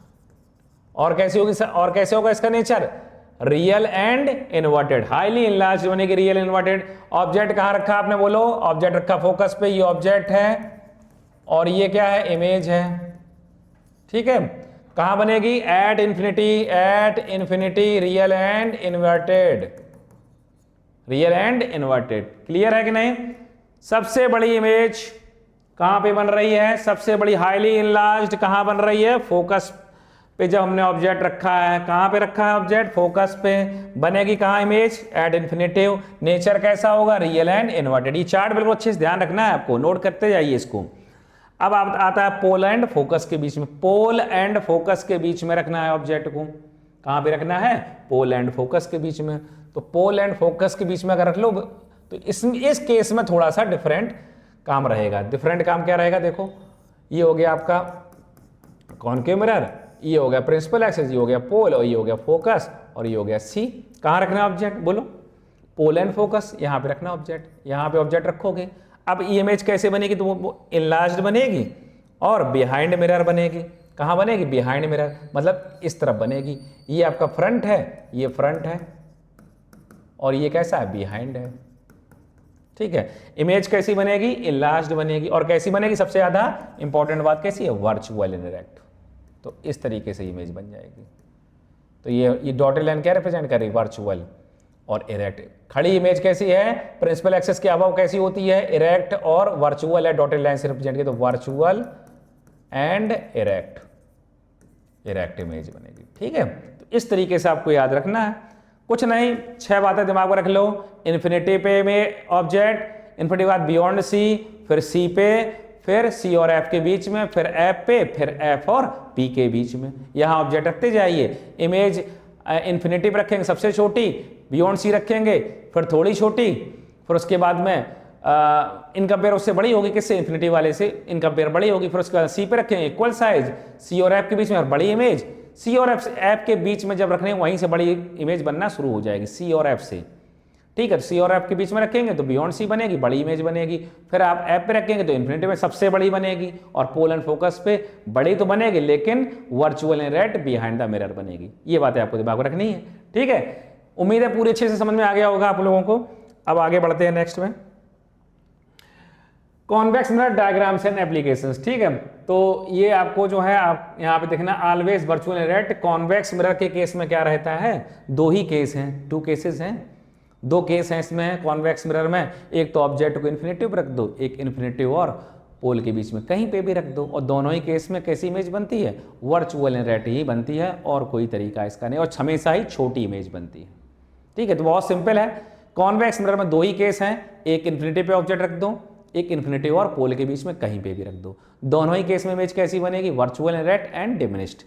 और कैसे होगी सर, और कैसे होगा इसका nature, real and inverted. Highly enlarged बनेगी, रियल इन्वर्टेड। ऑब्जेक्ट कहां रखा आपने, बोलो, ऑब्जेक्ट रखा फोकस पे, ये ऑब्जेक्ट है और ये क्या है, इमेज है। ठीक है, कहां बनेगी, at infinity real and inverted, real and inverted. Clear है कि नहीं। सबसे बड़ी इमेज कहां पे बन रही है, सबसे बड़ी हाईली इनलार्ज्ड कहां बन रही है, फोकस पे। जब हमने ऑब्जेक्ट रखा है, कहां पे रखा है ऑब्जेक्ट, फोकस पे, बनेगी कहां इमेज, एट इन्फिनिटिव। नेचर कैसा होगा, रियल एंड इन्वर्टेड। ये चार्ट बिल्कुल अच्छे से ध्यान रखना है आपको, नोट करते जाइए इसको। अब आता है पोल एंड फोकस के बीच में, पोल एंड फोकस के बीच में रखना है ऑब्जेक्ट को। कहां पे रखना है, पोल एंड फोकस के बीच में। तो पोल एंड फोकस के बीच में अगर रख लो तो इस केस में थोड़ा सा डिफरेंट काम रहेगा। डिफरेंट काम क्या रहेगा, देखो, ये हो गया आपका कॉनकेव मिरर, ये हो गया प्रिंसिपल एक्सिस, ये हो गया पोल, और ये हो गया फोकस, और ये हो गया सी। कहां रखना है ऑब्जेक्ट, बोलो, पोल एंड फोकस, यहां पे रखना ऑब्जेक्ट, यहां पे ऑब्जेक्ट रखोगे। अब इमेज कैसे बनेगी, तो वो इनलार्ज्ड बनेगी और बिहाइंड मिरर बनेगी। कहां बनेगी, बिहाइंड मिरर, मतलब इस तरफ बनेगी। ये आपका फ्रंट है, ये फ्रंट है, और ये कैसा है, बिहाइंड है। ठीक है, इमेज कैसी बनेगी, इनलार्ज्ड बनेगी। और कैसी बनेगी, सबसे ज्यादा इंपॉर्टेंट बात कैसी है, वर्चुअल इनडायरेक्ट। तो इस तरीके से इमेज बन जाएगी। तो ये डॉटेड लाइन क्या रिप्रेजेंट कर रही है, वर्चुअल और इरेक्ट। खड़ी इमेज कैसी है, प्रिंसिपल एक्सिस के अबव कैसी होती है, इरेक्ट और वर्चुअल है, डॉटेड लाइन से रिप्रेजेंट की। तो virtual and erect, erect image बनेगी। ठीक है, तो इस तरीके से आपको याद रखना है, कुछ नहीं, 6 बातें दिमाग में रख लो। इन्फिनिटी पे में ऑब्जेक्ट, इन्फिनिटी बाद बियॉन्ड सी, फिर सी पे, फिर सी और एफ के बीच में, फिर एफ पे, फिर एफ और पी के बीच में। यहां ऑब्जेक्ट रखते जाइए। इमेज इन्फिनिटी पे रखेंगे सबसे छोटी, बियॉन्ड सी रखेंगे फिर थोड़ी छोटी, फिर उसके बाद में इन कंपेयर उससे बड़ी होगी, किससे, इन्फिनिटी वाले से इन कंपेयर बड़ी होगी। फिर उसके बाद सी पे रखेंगे इक्वल साइज, सी और एफ के बीच में और बड़ी इमेज, सी और एफ के बीच में जब रखने वहीं से बड़ी इमेज बनना शुरू हो जाएगी, सी और एफ से। ठीक है, सी और एफ के बीच में रखेंगे तो बियॉन्ड सी बनेगी, बड़ी इमेज बनेगी। फिर आप एफ पे रखेंगे तो इन्फिनिटी में सबसे बड़ी बनेगी, और पोल एंड फोकस पे बड़ी तो बनेगी लेकिन virtual indirect behind the mirror बनेगी। ये बातें आपको दिमाग में रखनी है। ठीक है, उम्मीद है पूरी अच्छे से समझ में आ गया होगा आप लोगों को। अब आगे बढ़ते हैं नेक्स्ट में, convex mirror diagrams and applications. ठीक है, तो ये आपको जो है, आप यहाँ पे देखना, always virtual indirect. Convex mirror के केस में क्या रहता है, 2 ही केस हैं, 2 केसेस हैं, 2 केस हैं इसमें कॉन्वेक्स मिरर में। एक तो ऑब्जेक्ट को इन्फिनिटिव रख दो, एक इन्फिनिटिव और पोल के बीच में कहीं पे भी रख दो, और दोनों ही केस में कैसी इमेज बनती है, वर्चुअल इनडायरेक्ट ही बनती है, और कोई तरीका इसका नहीं, और हमेशा ही छोटी इमेज बनती है। ठीक है, तो बहुत सिंपल है। कॉन्वेक्स मिरर में 2 ही केस हैं, एक इन्फिनिटी पे ऑब्जेक्ट रख दो, एक इन्फिनिटी और पोल के बीच में कहीं पे भी रख दो। दोनों ही केस में इमेज कैसी बनेगी, वर्चुअल इनडायरेक्ट एंड डिमिनिश्ड।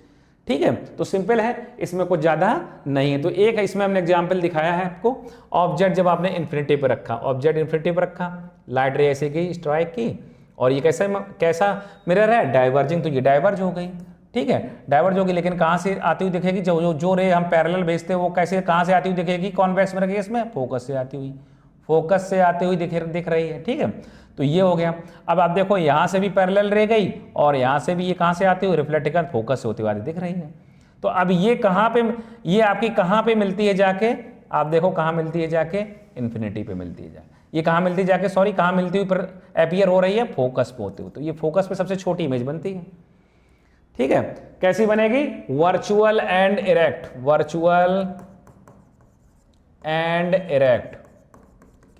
ठीक है, तो सिंपल है, इसमें कुछ ज्यादा नहीं है। तो एक है, इसमें हमने एग्जांपल दिखाया है आपको। ऑब्जेक्ट जब आपने इन्फिनिटी पे रखा, ऑब्जेक्ट इन्फिनिटी पे रखा, लाइट रे ऐसे की स्ट्राइक की, और ये कैसा मिरर है, डाइवर्जिंग, तो ये डाइवर्ज हो गई। ठीक है, डाइवर्ज होगी, लेकिन कहां से आती हुई दिखेगी, जो रे हम पैरेलल भेजते हैं वो कैसे, कहां से आती हुई दिखेगी, कॉन्वेक्स मिरर के केस में फोकस से आती हुई, फोकस से आती हुई दिख रही है। ठीक है, तो ये हो गया। अब आप देखो, यहां से भी पैरेलल रह गई, और यहां से भी ये कहां से आती हुई, रिफ्लेक्टिव फोकस से होती हुई दिख रही है। तो अब ये कहां पे, ये आपकी कहां पे मिलती है जाके, आप देखो कहां मिलती है जाके, इन्फिनिटी पे मिलती है जाके। ये कहां मिलती है जाके, सॉरी, कहां मिलती हुई पर अपीयर हो रही है, फोकस पे होती हुई। तो ये फोकस पे सबसे छोटी इमेज बनती है। ठीक है, कैसी बनेगी, virtual and erect, virtual and erect.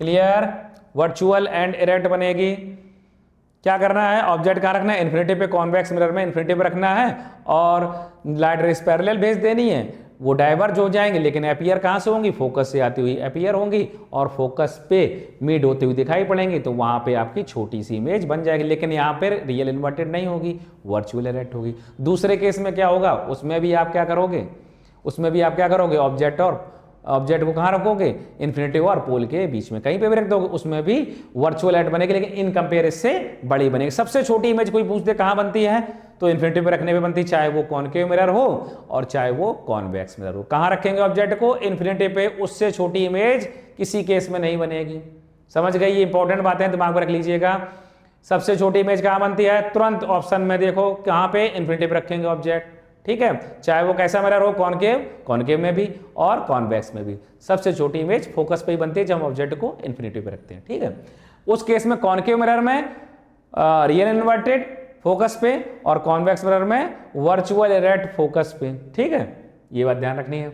Clear, virtual and erect बनेगी। क्या करना है, ऑब्जेक्ट कहां रखना है, इन्फिनिटी पे, कॉन्वेक्स मिरर में इन्फिनिटी पे रखना है, और लाइट रेस पैरेलल भेज देनी है, वो डाइवर्ज हो जाएंगे, लेकिन अपीयर कहां से होंगी, फोकस से आती हुई अपीयर होंगी, और फोकस पे मीड होती हुई दिखाई पड़ेंगी। तो वहां पे आपकी छोटी सी इमेज बन जाएगी, लेकिन यहाँ पे रियल इन्वर्टेड नहीं होगी, वर्चुअल इरेक्ट होगी। दूसरे केस में क्या होगा, उसमें भी आप क्या करोगे, ऑब्जेक्ट को कहां रखोगे, इन्फिनिटी और पोल के बीच में कहीं पे भी रख दोगे, उसमें भी वर्चुअल इनडायरेक्ट बनेगी, लेकिन इन कंपेयर से बड़ी बनेगी। सबसे छोटी इमेज कोई पूछ दे कहां बनती है, तो इन्फिनिटी पे रखने पे बनती है, चाहे वो कॉनकेव मिरर हो और चाहे वो कॉन्वेक्स मिरर हो। कहां रखेंगे ऑब्जेक्ट को, इन्फिनिटी पे, उससे छोटी इमेज किसी केस में नहीं बनेगी। समझ गई, ये इंपॉर्टेंट बातें दिमाग में रख लीजिएगा। सबसे छोटी इमेज कहाँ बनती है, तुरंत ऑप्शन में देखो कहाँ पे, इन्फिनिटी पे रखेंगे ऑब्जेक्ट, ठीक है, चाहे वो कैसा मिरर हो, कॉनकेव, कॉनकेव में भी और कॉन्वेक्स में भी सबसे छोटी इमेज फोकस पे ही बनती है जब हम ऑब्जेक्ट को इन्फिनिटी पे रखते हैं, ठीक है। उस केस में कॉनकेव मिरर में रियल इन्वर्टेड फोकस पे और कॉन्वेक्स मिरर में वर्चुअल इरेक्ट फोकस पे, ठीक है, ये बात ध्यान रखनी है।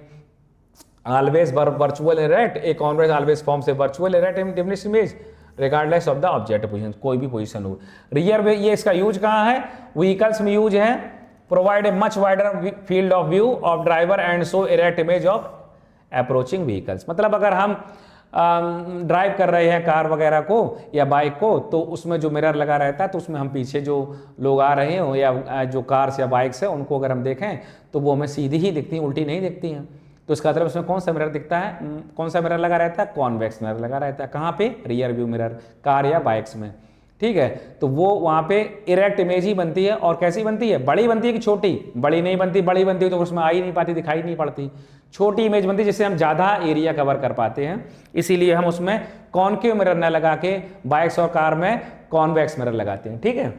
Always virtual erect, a convex always form से virtual erect in diminished image regardless of the object position, कोई भी पोजीशन हो। रियर वे ये इसका यूज कहाँ है, व्हीकल्स में यूज है, provide a much wider field of view of driver and show erect image of approaching vehicles. मतलब अगर हम ड्राइव कर रहे हैं कार वगैरह को या बाइक को, तो उसमें जो मिरर लगा रहता है तो उसमें हम पीछे जो लोग आ रहे हो या जो कार्स या बाइक्स है उनको अगर हम देखें तो वो हमें सीधी ही दिखती हैं, उल्टी नहीं दिखती हैं। तो इसका मतलब उसमें कौन सा मिरर दिखता है, कौन सा मिरर लगा रहता है, कॉन्वेक्स मिरर लगा रहता है। कहाँ पे, रियर व्यू मिरर कार या बाइक्स में, ठीक है। तो वो वहाँ पे इरेक्ट इमेज ही बनती है। और कैसी बनती है, बड़ी बनती है कि छोटी, बड़ी नहीं बनती, बड़ी बनती है तो उसमें आ ही नहीं पाती, दिखाई नहीं पड़ती। छोटी इमेज बनती है जिससे हम ज़्यादा एरिया कवर कर पाते हैं, इसीलिए हम उसमें कॉनकेव मिरर न लगा के बाइक्स और कार में कॉन्वेक्स मिरर लगाते हैं, ठीक है।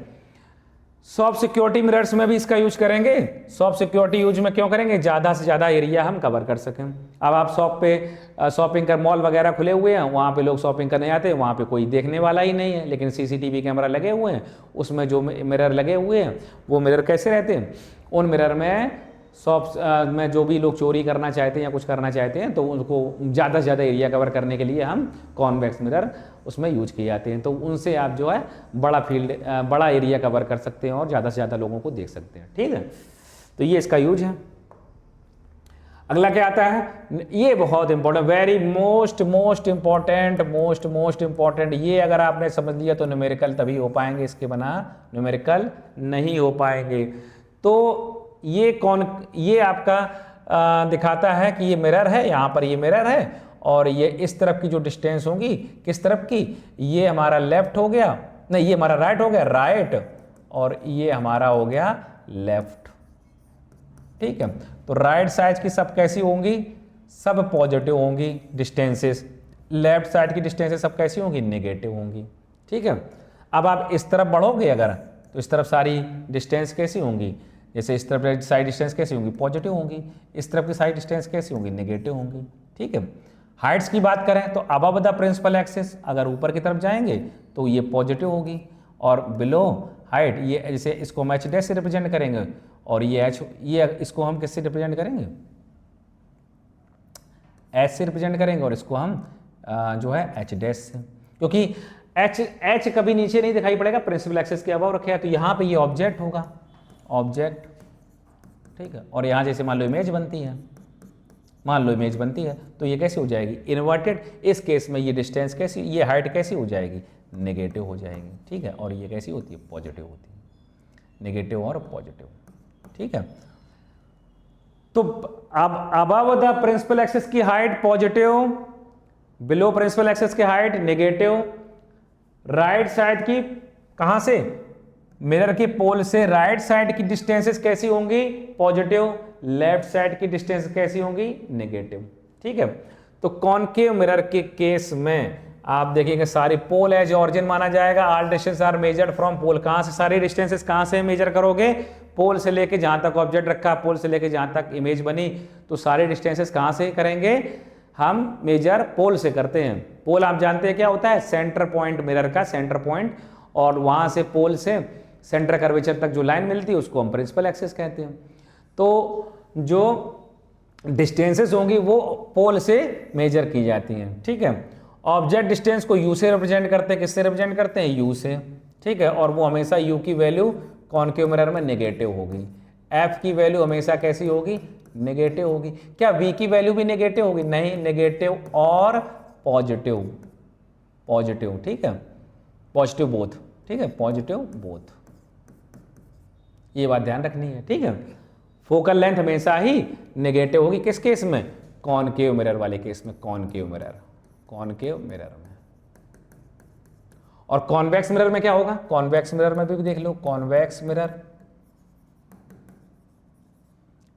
सॉफ्ट सिक्योरिटी मिरर्स में भी इसका यूज करेंगे। सॉफ्ट सिक्योरिटी यूज में क्यों करेंगे, ज़्यादा से ज़्यादा एरिया हम कवर कर सकें। अब आप शॉप पे शॉपिंग कर, मॉल वगैरह खुले हुए हैं, वहाँ पे लोग शॉपिंग करने आते हैं, वहाँ पे कोई देखने वाला ही नहीं है, लेकिन सीसीटीवी कैमरा लगे हुए हैं, उसमें जो मिरर लगे हुए हैं वो मिरर कैसे रहते हैं, उन मिरर में शॉप्स में जो भी लोग चोरी करना चाहते हैं या कुछ करना चाहते हैं तो उनको ज़्यादा से ज़्यादा एरिया कवर करने के लिए हम कॉन्वेक्स मिरर उसमें यूज किए जाते हैं। तो उनसे आप जो है बड़ा फील्ड, बड़ा एरिया कवर कर सकते हैं और ज़्यादा से ज़्यादा लोगों को देख सकते हैं, ठीक है। तो ये इसका यूज है। अगला क्या आता है, ये बहुत इंपॉर्टेंट, वेरी मोस्ट इंपॉर्टेंट, ये अगर आपने समझ लिया तो न्यूमेरिकल तभी हो पाएंगे, इसके बिना न्यूमेरिकल नहीं हो पाएंगे। तो ये आपका दिखाता है कि ये मिरर है, यहाँ पर ये मिरर है और ये इस तरफ की जो डिस्टेंस होगी, किस तरफ की, ये हमारा लेफ्ट हो गया, नहीं ये हमारा राइट हो गया, राइट, और ये हमारा हो गया लेफ्ट, ठीक है। तो राइट साइड की सब कैसी होंगी, सब पॉजिटिव होंगी डिस्टेंसेस, लेफ्ट साइड की डिस्टेंसेस सब कैसी होंगी, नेगेटिव होंगी, ठीक है। अब आप इस तरफ बढ़ोगे अगर, तो इस तरफ सारी डिस्टेंस कैसी होंगी, जैसे इस तरफ साइड डिस्टेंस कैसी होंगी, पॉजिटिव होंगी, इस तरफ की साइड डिस्टेंस कैसी होंगी, नेगेटिव होंगी, ठीक है। हाइट्स की बात करें तो अबव द प्रिंसिपल एक्सिस, अगर ऊपर की तरफ जाएंगे तो ये पॉजिटिव होगी, और बिलो हाइट, ये जैसे इसको हम h' से रिप्रेजेंट करेंगे, और ये इसको हम किससे रिप्रेजेंट करेंगे, h से रिप्रेजेंट करेंगे, और इसको हम जो है h' से, क्योंकि h कभी नीचे नहीं दिखाई पड़ेगा, प्रिंसिपल एक्सिस के अबव रखे, तो यहाँ पे ये ऑब्जेक्ट होगा, ऑब्जेक्ट, ठीक है। और यहाँ जैसे मान लो इमेज बनती है, मान लो इमेज बनती है, तो ये कैसी हो जाएगी, इन्वर्टेड। इस केस में ये डिस्टेंस कैसी, ये हाइट कैसी हो जाएगी, नेगेटिव हो जाएगी, ठीक है। और ये कैसी होती है, पॉजिटिव होती है, नेगेटिव और पॉजिटिव, ठीक है। तो अब अबव द प्रिंसिपल एक्सिस की height positive, below principal axis की हाइट नेगेटिव, राइट साइड की कहां से, मिरर के पोल से राइट साइड की डिस्टेंसेस कैसी होंगी, पॉजिटिव, लेफ्ट साइड की डिस्टेंस कैसी होंगी, नेगेटिव, ठीक है। तो कॉनकेव मिरर के केस में आप देखेंगे सारी पोल एज ऑरिजिन माना जाएगा, all distance are measured from pole. कहां से सारी डिस्टेंसेस कहां से मेजर करोगे, पोल से लेके जहां तक ऑब्जेक्ट रखा, पोल से लेके जहां तक इमेज बनी, तो सारी डिस्टेंसेस कहां से करेंगे, हम मेजर पोल से करते हैं। पोल आप जानते हैं क्या होता है, सेंटर पॉइंट, मिरर का सेंटर पॉइंट, और वहां से पोल से सेंटर कर्वेचर तक जो लाइन मिलती है उसको हम प्रिंसिपल एक्सिस कहते हैं। तो जो डिस्टेंसेस होंगी वो पोल से मेजर की जाती हैं, ठीक है। ऑब्जेक्ट डिस्टेंस को यू से रिप्रेजेंट करते हैं, किससे रिप्रेजेंट करते हैं, यू से, ठीक है। और वो हमेशा यू की वैल्यू कॉनकेव मिरर में नेगेटिव होगी। एफ की वैल्यू हमेशा कैसी होगी, नेगेटिव होगी। क्या वी की वैल्यू भी नेगेटिव होगी, नहीं, नेगेटिव और पॉजिटिव, पॉजिटिव, ठीक है, पॉजिटिव बोथ, ठीक है, पॉजिटिव बोथ, ये बात ध्यान रखनी है, ठीक है। फोकल लेंथ हमेशा ही नेगेटिव होगी, किस केस में, कॉनकेव मिरर वाले केस में, कॉनकेव मिरर, कॉनकेव मिरर में। और कॉन्वेक्स मिरर में क्या होगा, कॉन्वेक्स मिरर में भी देख लो, कॉन्वेक्स मिरर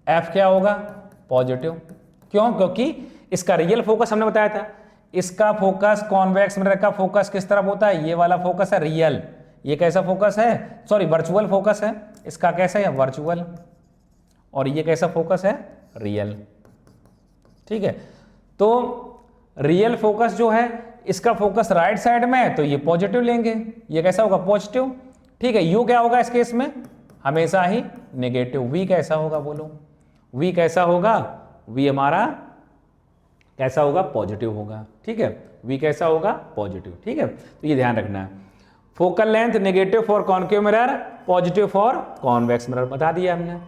एफ क्या होगा, पॉजिटिव। क्यों, क्योंकि इसका रियल फोकस हमने बताया था, इसका फोकस, कॉन्वेक्स मिरर का फोकस किस तरफ होता है, ये वाला फोकस है रियल, ये कैसा फोकस है, सॉरी वर्चुअल फोकस है, इसका कैसा है वर्चुअल, और ये कैसा फोकस है रियल। ठीक है, तो रियल फोकस जो है इसका फोकस राइट साइड में है तो ये पॉजिटिव लेंगे, ये कैसा होगा पॉजिटिव। ठीक है, यू क्या होगा इस केस में हमेशा ही नेगेटिव। वी कैसा होगा बोलो, वी कैसा होगा, वी हमारा कैसा होगा पॉजिटिव होगा। ठीक है, वी कैसा होगा पॉजिटिव। ठीक है, तो ये ध्यान रखना है। Focal length negative for concave mirror, positive for convex mirror, बता दिया हमने।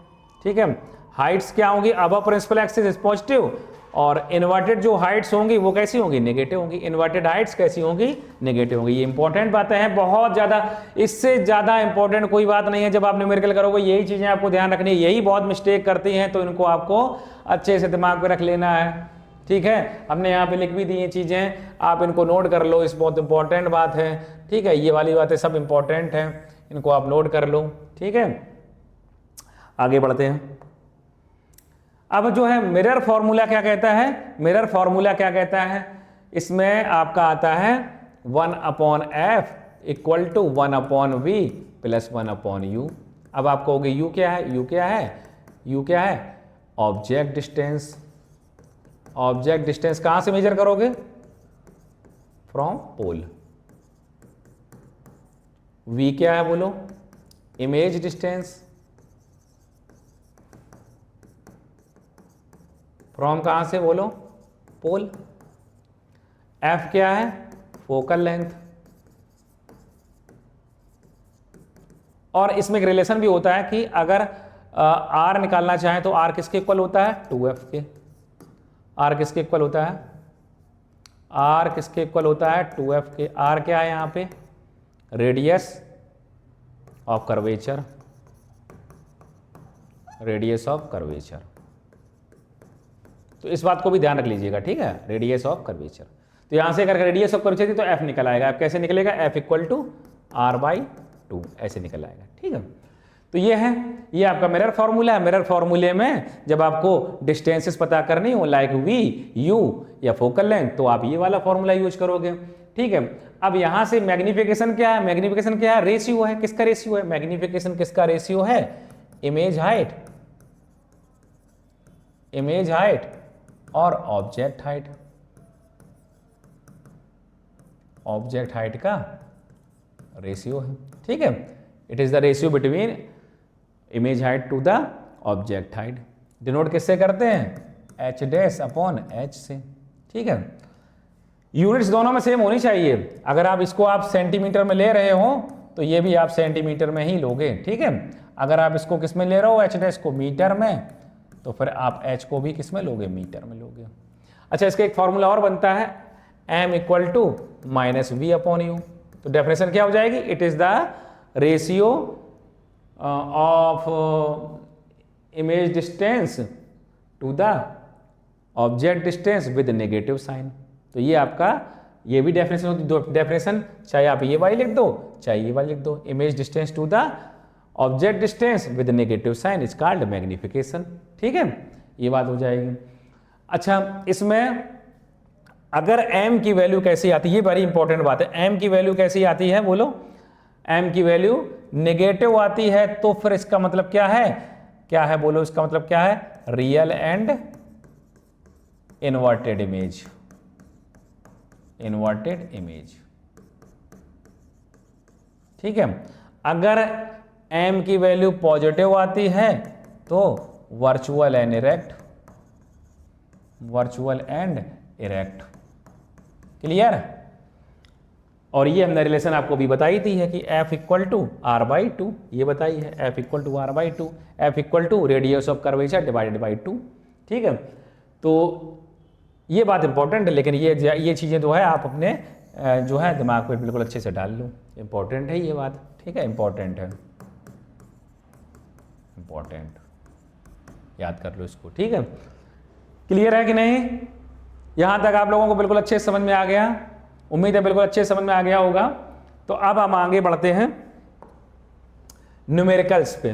ठीक है, हाइट्स क्या होंगी, above principal axis is positive, और इन्वर्टेड जो हाइट्स होंगी वो कैसी होंगी नेगेटिव होंगी। इन्वर्टेड हाइट्स कैसी होंगी नेगेटिव होंगी। ये इंपॉर्टेंट बातें हैं बहुत ज़्यादा, इससे ज़्यादा इंपॉर्टेंट कोई बात नहीं है। जब आप न्यूमेरिकल करोगे यही चीज़ें आपको ध्यान रखनी है, यही बहुत मिस्टेक करती हैं, तो इनको आपको अच्छे से दिमाग में रख लेना है। ठीक है, हमने यहाँ पे लिख भी दी ये चीज़ें, आप इनको नोट कर लो, इस बहुत इंपॉर्टेंट बात है। ठीक है, ये वाली बातें सब इंपॉर्टेंट हैं, इनको आप नोट कर लो। ठीक है, आगे बढ़ते हैं। अब जो है मिरर फॉर्मूला क्या कहता है, मिरर फॉर्मूला क्या कहता है, इसमें आपका आता है 1/f equal to 1/v plus 1/u। अब आपको होगी u क्या है, u क्या है, u क्या है ऑब्जेक्ट डिस्टेंस। ऑब्जेक्ट डिस्टेंस कहां से मेजर करोगे, फ्रॉम पोल। v क्या है बोलो, इमेज डिस्टेंस, फ्रॉम कहां से बोलो पोल। f क्या है फोकल लेंथ, और इसमें एक रिलेशन भी होता है कि अगर r निकालना चाहें तो r किसके इक्वल होता है 2f के। r किसके इक्वल होता है, r किसके इक्वल होता है 2f के। r क्या है यहां पे radius of curvature, radius of curvature. तो इस बात को भी ध्यान रख लीजिएगा। ठीक है, रेडियस ऑफ कर्वेचर, तो यहां से अगर रेडियस ऑफ कर्वेचर थी तो f निकल आएगा। f कैसे निकलेगा, f इक्वल टू r/2 ऐसे निकल आएगा। ठीक है, तो ये है, ये आपका मिरर फॉर्मूला है। मिरर फॉर्मूले में जब आपको डिस्टेंसेस पता करनी हो लाइक v, u या फोकल लेंथ, तो आप ये वाला फॉर्मूला यूज करोगे। ठीक है, अब यहां से मैग्निफिकेशन क्या है, मैग्निफिकेशन क्या है रेशियो है, किसका रेशियो है मैग्निफिकेशन, किसका रेशियो है इमेज हाइट, इमेज हाइट और ऑब्जेक्ट हाइट, ऑब्जेक्ट हाइट का रेशियो है। ठीक है, it is the ratio between image height to the object height. Denote किससे करते हैं h डैश अपॉन h से। ठीक है, यूनिट्स दोनों में सेम होनी चाहिए। अगर आप इसको आप सेंटीमीटर में ले रहे हो तो ये भी आप सेंटीमीटर में ही लोगे। ठीक है, अगर आप इसको किस में ले रहे हो h डैश को मीटर में, तो फिर आप h को भी किस में लोगे मीटर में लोगे। अच्छा, इसका एक फॉर्मूला और बनता है m equal to minus we upon you. तो डेफिनेशन क्या हो जाएगी, it is the ratio of image distance to the object distance with negative sign. तो ये आपका ये भी डेफिनेशन होती है। डेफिनेशन चाहे आप ये वाली लिख दो चाहे ये वाली लिख दो, image distance to the object distance with negative sign is called magnification. ठीक है, ये बात हो जाएगी। अच्छा, इसमें अगर m की वैल्यू कैसी आती है, ये बड़ी इंपॉर्टेंट बात है। m की वैल्यू कैसी आती है बोलो, m की वैल्यू नेगेटिव आती है तो फिर इसका मतलब क्या है, क्या है बोलो, इसका मतलब क्या है real and inverted image, inverted image. ठीक है, अगर m की वैल्यू पॉजिटिव आती है तो virtual and erect, virtual and erect. Clear, और ये हमने रिलेशन आपको भी बताई थी है कि f इक्वल टू r/2, ये बताई है f equal to r/2, f equal to radius of curvature divided by 2। ठीक है, तो ये बात इंपॉर्टेंट है, लेकिन ये चीज़ें जो है आप अपने जो है दिमाग पे बिल्कुल अच्छे से डाल लो, इंपॉर्टेंट है ये बात। ठीक है, इंपॉर्टेंट है, इंपॉर्टेंट, याद कर लो इसको। ठीक है, क्लियर है कि नहीं, यहां तक आप लोगों को बिल्कुल अच्छे समझ में आ गया, उम्मीद है बिल्कुल अच्छे समझ में आ गया होगा। तो अब हम आगे बढ़ते हैं न्यूमेरिकल्स पे।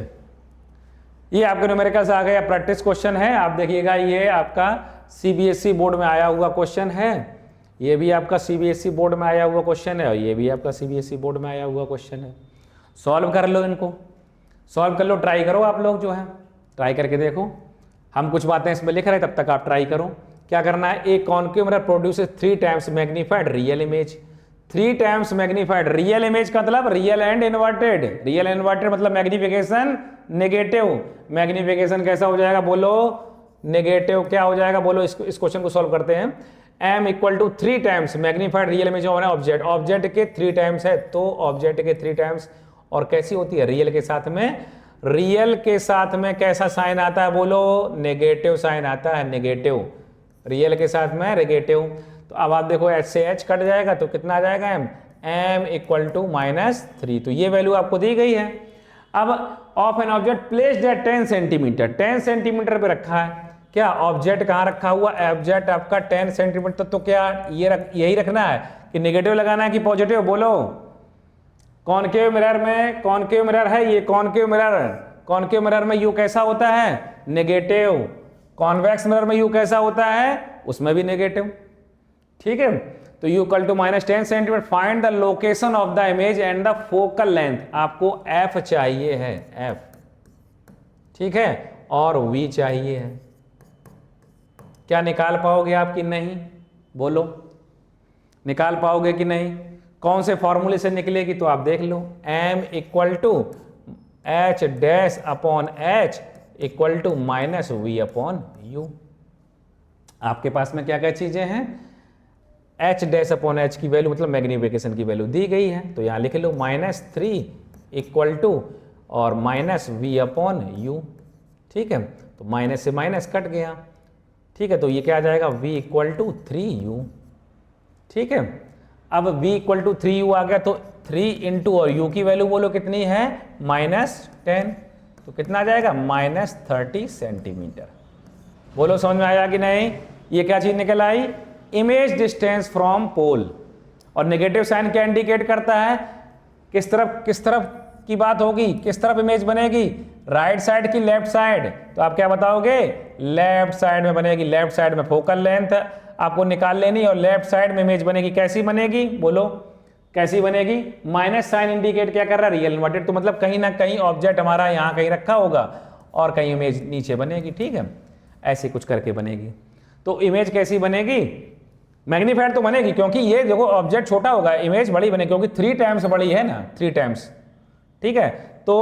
ये आपके न्यूमेरिकल्स आ गए, प्रैक्टिस क्वेश्चन है, आप देखिएगा ये आपका सीबीएसई बोर्ड में आया हुआ क्वेश्चन है, ये भी आपका सीबीएसई बोर्ड में आया हुआ क्वेश्चन है, और ये भी आपका सीबीएसई बोर्ड में आया हुआ क्वेश्चन है। सॉल्व कर लो इनको, सॉल्व कर लो, ट्राई करो आप लोग जो है, ट्राई करके देखो। हम कुछ बातें इसमें लिख रहे हैं, तब तक आप ट्राई करो। क्या करना है, एक concave mirror produces 3 times magnified real image. 3 times magnified real image का मतलब real and inverted. Real and inverted मतलब मैग्निफिकेशन नेगेटिव। मैग्निफिकेशन कैसा हो जाएगा बोलो, नेगेटिव। क्या हो जाएगा बोलो, इस क्वेश्चन को सॉल्व करते हैं। m equal to 3 times magnified real image of object, object के 3 टाइम्स है, तो ऑब्जेक्ट के 3 टाइम्स, और कैसी होती है, रियल के साथ में। रियल के साथ में कैसा साइन आता है बोलो, नेगेटिव साइन आता है, नेगेटिव। रियल के साथ में नेगेटिव। तो अब आप देखो h से h कट जाएगा तो कितना आ जाएगा m इक्वल टू -3। तो ये वैल्यू आपको दी गई है। अब of an object placed at 10 centimetre, 10 centimetre पे रखा है। क्या ऑब्जेक्ट कहाँ रखा हुआ, ऑब्जेक्ट आपका 10 सेंटीमीटर, तो क्या यही रखना है कि नेगेटिव लगाना है कि पॉजिटिव बोलो। कॉनकेव मिरर में, कॉनकेव मिरर है ये, कॉनकेव मिरर, कॉनकेव मिरर में यू कैसा होता है, नेगेटिव। कॉन्वेक्स मिरर में यू कैसा होता है, उसमें भी नेगेटिव। ठीक है, तो u equal to -10 centimetre. Find the location of the image and the focal length. आपको एफ चाहिए है, एफ, ठीक है, और वी चाहिए है। क्या निकाल पाओगे आप कि नहीं बोलो, निकाल पाओगे कि नहीं? कौन से फॉर्मूले से निकलेगी तो आप देख लो। m equal to h dash upon H equal to -v upon u. आपके पास में क्या क्या चीजें हैं, h डैश अपॉन एच की वैल्यू मतलब मैग्निफिकेशन की वैल्यू दी गई है, तो यहां लिख लो -3 इक्वल टू और -v अपॉन यू। ठीक है, तो माइनस से माइनस कट गया। ठीक है, तो ये क्या आ जाएगा, v इक्वल टू 3u। ठीक है, अब v इक्वल टू 3u आ गया, तो 3 इंटू और u की वैल्यू बोलो कितनी है, -10, तो कितना आ जाएगा, -30 सेंटीमीटर। बोलो समझ में आया कि नहीं? ये क्या चीज निकल आई, इमेज डिस्टेंस फ्रॉम पोल। और नेगेटिव साइन क्या इंडिकेट करता है, किस तरफ की बात होगी, किस तरफ इमेज बनेगी, राइट साइड की लेफ्ट साइड। तो आप क्या बताओगे, लेफ्ट साइड में बनेगी। लेफ्ट साइड में फोकल लेंथ आपको निकाल लेनी और लेफ्ट साइड में इमेज बनेगी। कैसी बनेगी बोलो, कैसी बनेगी, माइनस साइन इंडिकेट क्या कर रहा है, रियल इन्वर्टेड। तो मतलब कहीं ना कहीं ऑब्जेक्ट हमारा यहाँ कहीं रखा होगा और कहीं इमेज नीचे बनेगी। ठीक है, ऐसे कुछ करके बनेगी। तो इमेज कैसी बनेगी, मैग्नीफाइड तो बनेगी, क्योंकि ये देखो ऑब्जेक्ट छोटा होगा, इमेज बड़ी बनेगी, क्योंकि 3 टाइम्स बड़ी है ना, 3 टाइम्स। ठीक है, तो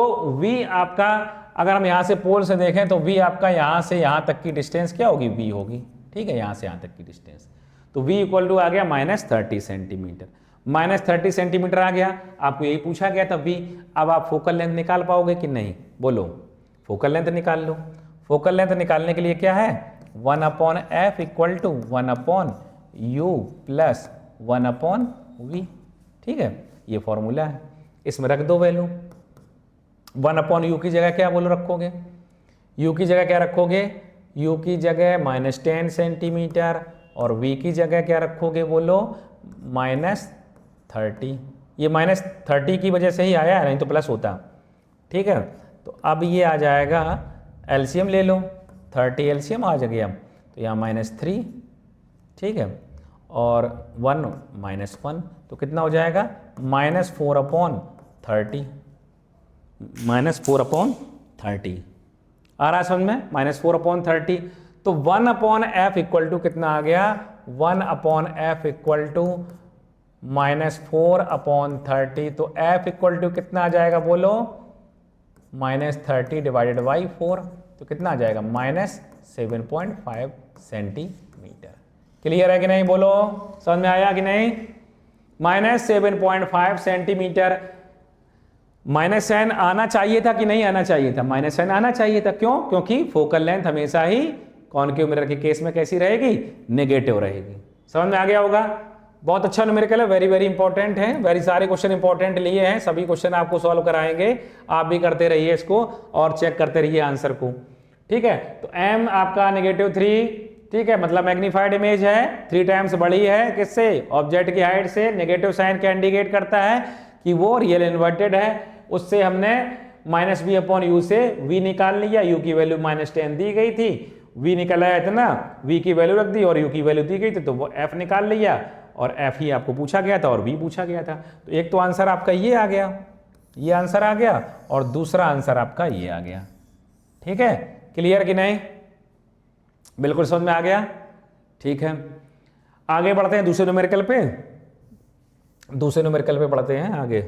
v आपका अगर हम यहाँ से पोल से देखें तो v आपका यहाँ से यहाँ तक की डिस्टेंस क्या होगी, v होगी। ठीक है, यहाँ से यहाँ तक की डिस्टेंस, तो v इक्वल टू आ गया -30 सेंटीमीटर। -30 सेंटीमीटर आ गया, आपको यही पूछा गया था v। अब आप फोकल लेंथ निकाल पाओगे कि नहीं बोलो, फोकल लेंथ निकाल लो। फोकल लेंथ निकालने के लिए क्या है, 1 upon f equal to 1 upon u plus 1 upon v. ठीक है, ये फॉर्मूला है, इसमें रख दो वैल्यू। 1 अपॉन यू की जगह क्या बोलो रखोगे, यू की जगह क्या रखोगे, यू की जगह -10 सेंटीमीटर, और v की जगह क्या रखोगे बोलो, -30। ये -30 की वजह से ही आया है, नहीं तो प्लस होता। ठीक है, तो अब ये आ जाएगा, एलसीएम ले लो, 30 एलसीएम आ जाएगा, तो यहाँ -3। ठीक है, और 1 -1, तो कितना हो जाएगा, -4 अपॉन 30, -4 अपॉन 30। आ रहा है समझ में, -4 अपॉन 30। तो 1 अपॉन एफ इक्वल टू कितना आ गया, 1 upon f equal to -4 upon 30। तो एफ इक्वल टू कितना आ जाएगा बोलो, -30 डिवाइडेड बाई 4, तो कितना आ जाएगा, -7.5 सेंटीमीटर। क्लियर है कि नहीं बोलो, समझ में आया कि नहीं? -7.5 सेंटीमीटर। माइनस साइन आना चाहिए था कि नहीं आना चाहिए था, माइनस साइन आना चाहिए था। क्यों? क्योंकि फोकल लेंथ हमेशा ही कॉनकेव मिरर के केस में कैसी रहेगी, नेगेटिव रहेगी। समझ में आ गया होगा? बहुत अच्छा न्यूमेरिकल है, वेरी वेरी इंपॉर्टेंट है, वेरी सारे क्वेश्चन इंपॉर्टेंट लिए हैं, सभी क्वेश्चन आपको सॉल्व कराएंगे। आप भी करते रहिए इसको और चेक करते रहिए आंसर को। ठीक है, तो m आपका -3, ठीक है, मतलब मैग्नीफाइड इमेज है, 3 टाइम्स बड़ी है किससे, ऑब्जेक्ट की हाइट से। नेगेटिव साइन क्या इंडिकेट करता है कि वो रियल इन्वर्टेड है। उससे हमने -v अपॉन यू से v निकाल लिया, u की वैल्यू -10 दी गई थी, v निकल आया इतना, v की वैल्यू रख दी और u की वैल्यू दी गई थी, तो वो f निकाल लिया और f ही आपको पूछा गया था और v पूछा गया था। तो एक तो आंसर आपका ये आ गया। ये आंसर आ गया और दूसरा आंसर आपका ये आ गया। ठीक है, क्लियर कि नहीं? बिल्कुल समझ में आ गया। ठीक है, आगे बढ़ते हैं दूसरे न्यूमेरिकल पे। दूसरे न्यूमेरिकल पे बढ़ते हैं आगे।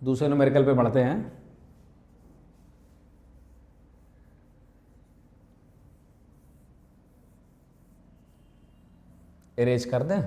दूसरे न्यूमेरिकल पे बढ़ते हैं। इरेज कर दें।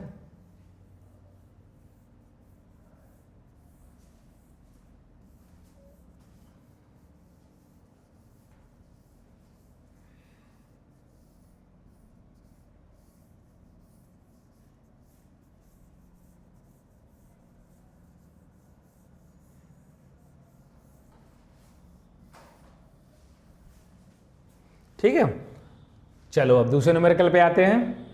ठीक है, चलो अब दूसरे न्यूमेरिकल पे आते हैं।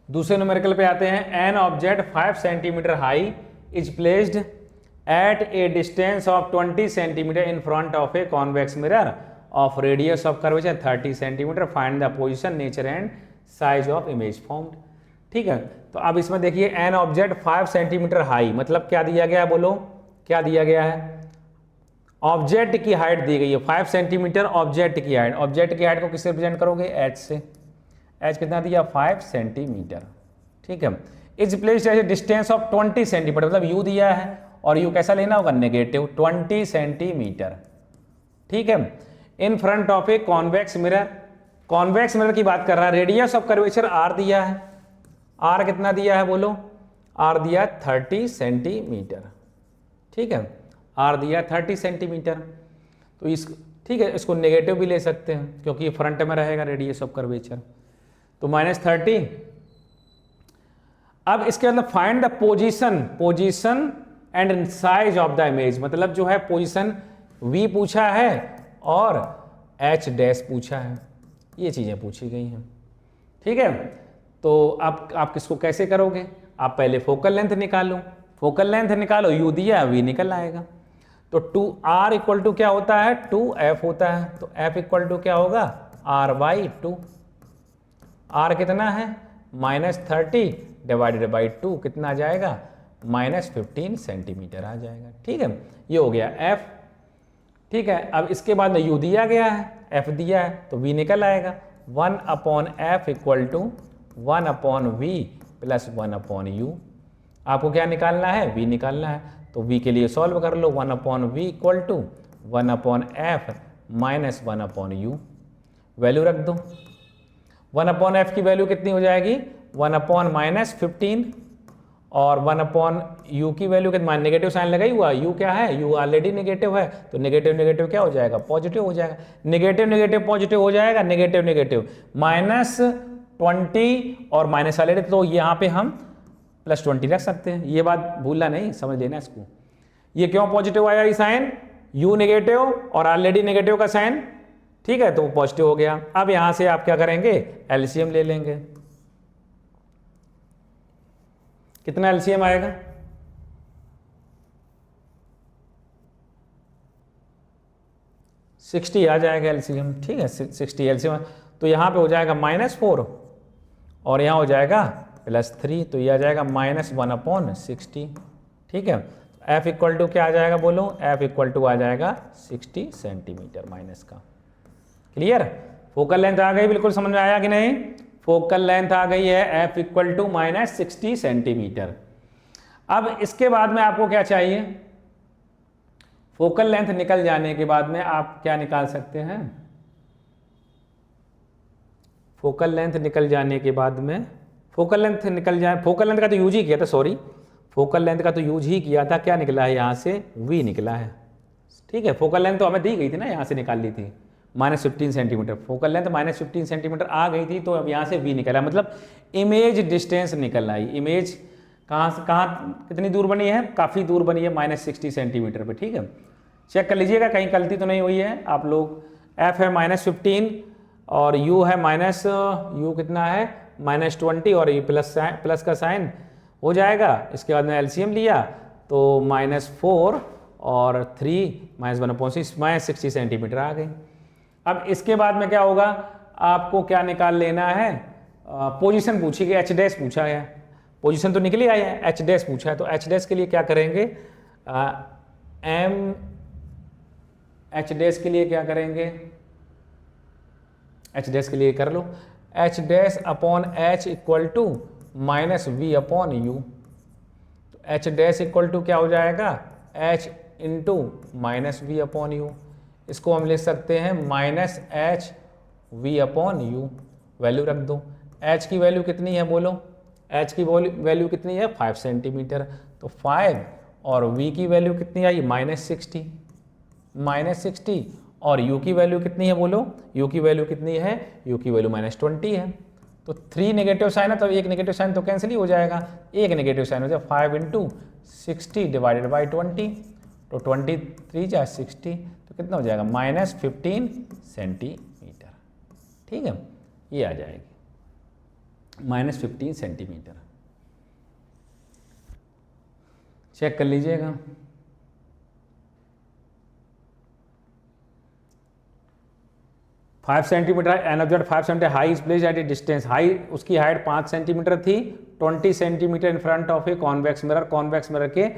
दूसरे न्यूमेरिकल पे आते हैं। An object 5 centimetre high is placed at A distance of 20 centimetre in front of A convex mirror of radius of curvature 30 centimetre. Find the position, nature and size of image formed. ठीक है, तो अब इसमें देखिए an object 5 centimetre high, मतलब क्या दिया गया है? बोलो क्या दिया गया है? ऑब्जेक्ट की हाइट दी गई है 5 सेंटीमीटर, ऑब्जेक्ट की हाइट। ऑब्जेक्ट की हाइट को किससे रिप्रेजेंट करोगे? एच से। एच कितना दिया? 5 सेंटीमीटर। ठीक है, is placed at distance of 20 centimetre, मतलब यू दिया है और यू कैसा लेना होगा? Negative 20 centimetre. ठीक है, in front of A convex mirror. Convex mirror की बात कर रहा है। रेडियस ऑफ कर्वेचर आर दिया है। आर कितना दिया है? बोलो। आर दिया 30 सेंटीमीटर। ठीक है, आर दिया 30 सेंटीमीटर। तो इस ठीक है, इसको नेगेटिव भी ले सकते हैं क्योंकि फ्रंट में रहेगा रेडियस ऑफ कर्वेचर। तो -30। अब इसके अंदर find the position and size of the image, मतलब जो है पोजीशन V पूछा है और H डैश पूछा है, ये चीजें पूछी गई हैं। ठीक है, तो आप किसको कैसे करोगे? आप पहले फोकल लेंथ निकालो। फोकल लेंथ निकालो, U दिया V निकल आएगा। तो 2R इक्वल टू क्या होता है? 2F होता है। तो F इक्वल टू क्या होगा? R/2। R कितना है? -30 डिवाइडेड बाई 2 कितना आ जाएगा? -15 सेंटीमीटर आ जाएगा। ठीक है, ये हो गया F। ठीक है, अब इसके बाद में U दिया गया है, F दिया है, तो V निकल आएगा। 1/F equal to 1/V plus 1/U। आपको क्या निकालना है? V निकालना है। तो V के लिए सॉल्व कर लो। 1/V equal to 1/F minus 1/U। Value रख दो। 1/F की वैल्यू कितनी हो जाएगी? 1/-15 और 1/U की वैल्यू कितना? नेगेटिव साइन लगा ही हुआ। U क्या है? U ऑलरेडी नेगेटिव है, तो नेगेटिव नेगेटिव क्या हो जाएगा? पॉजिटिव हो जाएगा। नेगेटिव नेगेटिव पॉजिटिव हो जाएगा। नेगेटिव नेगेटिव -20 और माइनस ऑलरेडी, तो यहाँ पे हम +20 रख सकते हैं। ये बात भूलना नहीं, समझ लेना इसको। ये क्यों पॉजिटिव आया ये साइन? U नेगेटिव और ऑलरेडी नेगेटिव का साइन। ठीक है, तो पॉजिटिव हो गया। अब यहां से आप क्या करेंगे? एलसीएम ले लेंगे। कितना एलसीएम आएगा? 60 आ जाएगा एलसीएम। ठीक है, 60 एलसीएम। तो यहां पे हो जाएगा -4 और यहां हो जाएगा +3, तो ये आ जाएगा -1/60। ठीक है, F इक्वल टू क्या आ जाएगा? बोलो। F इक्वल टू आ जाएगा 60 सेंटीमीटर माइनस का। क्लियर? फोकल लेंथ आ गई, बिल्कुल समझ में आया कि नहीं? फोकल लेंथ आ गई है F इक्वल टू -60 सेंटीमीटर। अब इसके बाद में आपको क्या चाहिए? फोकल लेंथ निकल जाने के बाद में आप क्या निकाल सकते हैं? फोकल लेंथ निकल जाने के बाद में फोकल लेंथ निकल जाए, फोकल लेंथ का तो यूज ही किया था, सॉरी, फोकल लेंथ का तो यूज ही किया था। क्या निकला है? यहाँ से V निकला है। ठीक है, फोकल लेंथ तो हमें दी गई थी ना, यहाँ से निकाल ली थी -15 सेंटीमीटर। फोकल लेंथ -15 सेंटीमीटर आ गई थी, तो अब यहाँ से V निकला, मतलब इमेज डिस्टेंस निकल आई। इमेज कहाँ से कहाँ कितनी दूर बनी है? काफ़ी दूर बनी है, -60 सेंटीमीटर पे। ठीक है, चेक कर लीजिएगा कहीं गलती तो नहीं हुई है आप लोग। F है -15 और U है U कितना है? -20 और ये प्लस का साइन हो जाएगा। इसके बाद में एलसीएम लिया तो -4 और 3 माइनस 1/6 माइनस 60 सेंटीमीटर आ गई। अब इसके बाद में क्या होगा, आपको क्या निकाल लेना है, पोजीशन पूछी गई, एच डैश पूछा है, पोजीशन तो निकली आई है, एच डैश पूछा है, तो एच डैश के लिए क्या करेंगे, एम एच डैश के लिए क्या करेंगे, एच डैश के लिए कर लो, H dash upon H equal to minus we upon you. तो एच डैश इक्वल टू क्या हो जाएगा, H into minus we upon U. इसको हम लिख सकते हैं minus H V upon U, value रख दो। एच की वैल्यू कितनी है बोलो, एच की वैल्यू कितनी है 5 सेंटीमीटर, तो 5 और वी की वैल्यू कितनी आई -60 और यू की वैल्यू कितनी है बोलो, यू की वैल्यू कितनी है, यू की वैल्यू -20 है। तो 3 नेगेटिव साइन है तो एक नेगेटिव साइन तो कैंसिल ही हो जाएगा, एक नेगेटिव साइन हो जाएगा 5 × 60 डिवाइडेड बाई 20, तो 23 या 60 तो कितना हो जाएगा -15 सेंटीमीटर। ठीक है, ये आ जाएगी -15 सेंटीमीटर। चेक कर लीजिएगा। Five centimetre an object 5 centimetre high is placed at A distance, high उसकी हाइट 5 सेंटीमीटर थी, 20 centimetre in front of A convex mirror, convex mirror के